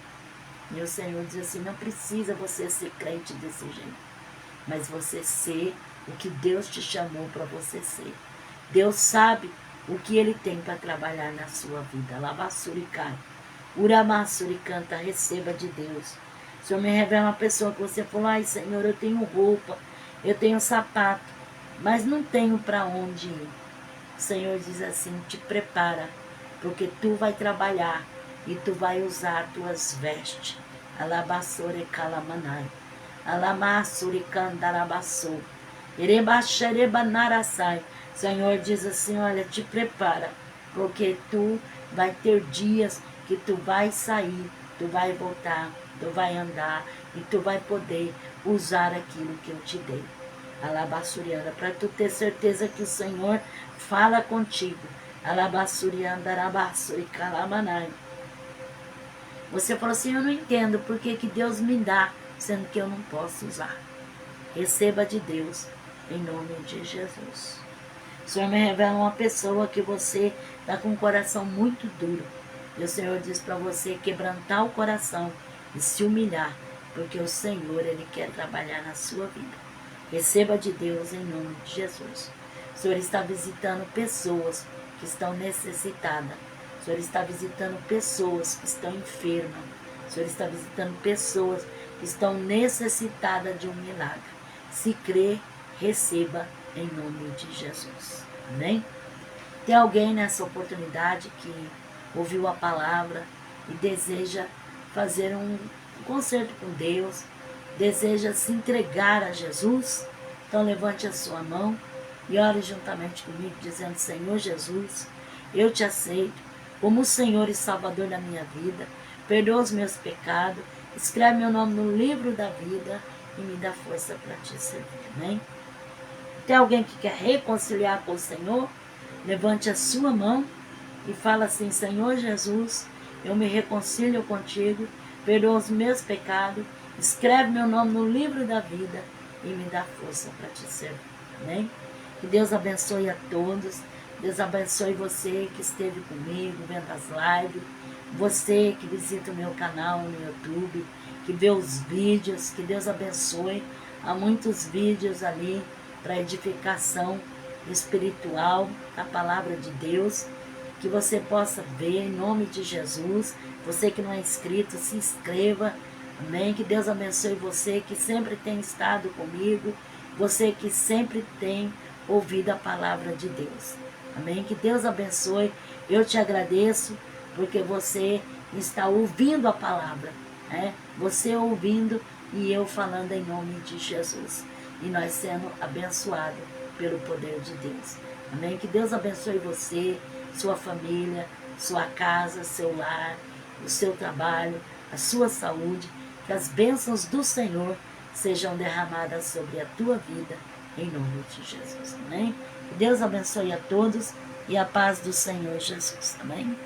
E o Senhor diz assim, não precisa você ser crente desse jeito, mas você ser o que Deus te chamou para você ser. Deus sabe o que Ele tem para trabalhar na sua vida. Labassuricai, Uramassuricanta, receba de Deus. O Senhor me revela uma pessoa que você falou, ai Senhor, eu tenho roupa, eu tenho sapato, mas não tenho para onde ir. O Senhor diz assim, te prepara, porque tu vai trabalhar e tu vai usar tuas vestes. Alabassore kalamanai. Alamassuri kandarabassou. Erebaxerebanarasai. O Senhor diz assim, olha, te prepara, porque tu vai ter dias que tu vai sair, tu vai voltar, tu vai andar e tu vai poder usar aquilo que eu te dei. Alabassuriana, para tu ter certeza que o Senhor fala contigo, Alabassuri andarabassuri calamanai. Você falou assim, eu não entendo por que Deus me dá, sendo que eu não posso usar. Receba de Deus, em nome de Jesus. O Senhor me revela uma pessoa que você está com um coração muito duro. E o Senhor diz para você quebrantar o coração e se humilhar, porque o Senhor, Ele quer trabalhar na sua vida. Receba de Deus em nome de Jesus. O Senhor está visitando pessoas que estão necessitadas. O Senhor está visitando pessoas que estão enfermas. O Senhor está visitando pessoas que estão necessitadas de um milagre. Se crer, receba em nome de Jesus. Amém? Tem alguém nessa oportunidade que ouviu a palavra e deseja fazer um concerto com Deus, deseja se entregar a Jesus? Então levante a sua mão e ore juntamente comigo, dizendo: Senhor Jesus, eu te aceito como o Senhor e Salvador da minha vida, perdoa os meus pecados, escreve meu nome no livro da vida e me dá força para te servir. Amém? Tem alguém que quer reconciliar com o Senhor? Levante a sua mão e fala assim: Senhor Jesus, eu me reconcilio contigo, perdoa os meus pecados, escreve meu nome no livro da vida e me dá força para te servir. Amém? Que Deus abençoe a todos. Deus abençoe você que esteve comigo vendo as lives, você que visita o meu canal no YouTube, que vê os vídeos. Que Deus abençoe. Há muitos vídeos ali para edificação espiritual, a palavra de Deus, que você possa ver em nome de Jesus. Você que não é inscrito, se inscreva. Amém? Que Deus abençoe você que sempre tem estado comigo, você que sempre tem ouvido a palavra de Deus. Amém? Que Deus abençoe. Eu te agradeço porque você está ouvindo a palavra, né? Você ouvindo e eu falando em nome de Jesus. E nós sendo abençoados pelo poder de Deus. Amém? Que Deus abençoe você, sua família, sua casa, seu lar, o seu trabalho, a sua saúde. Que as bênçãos do Senhor sejam derramadas sobre a tua vida, em nome de Jesus. Amém? Que Deus abençoe a todos e a paz do Senhor Jesus. Amém?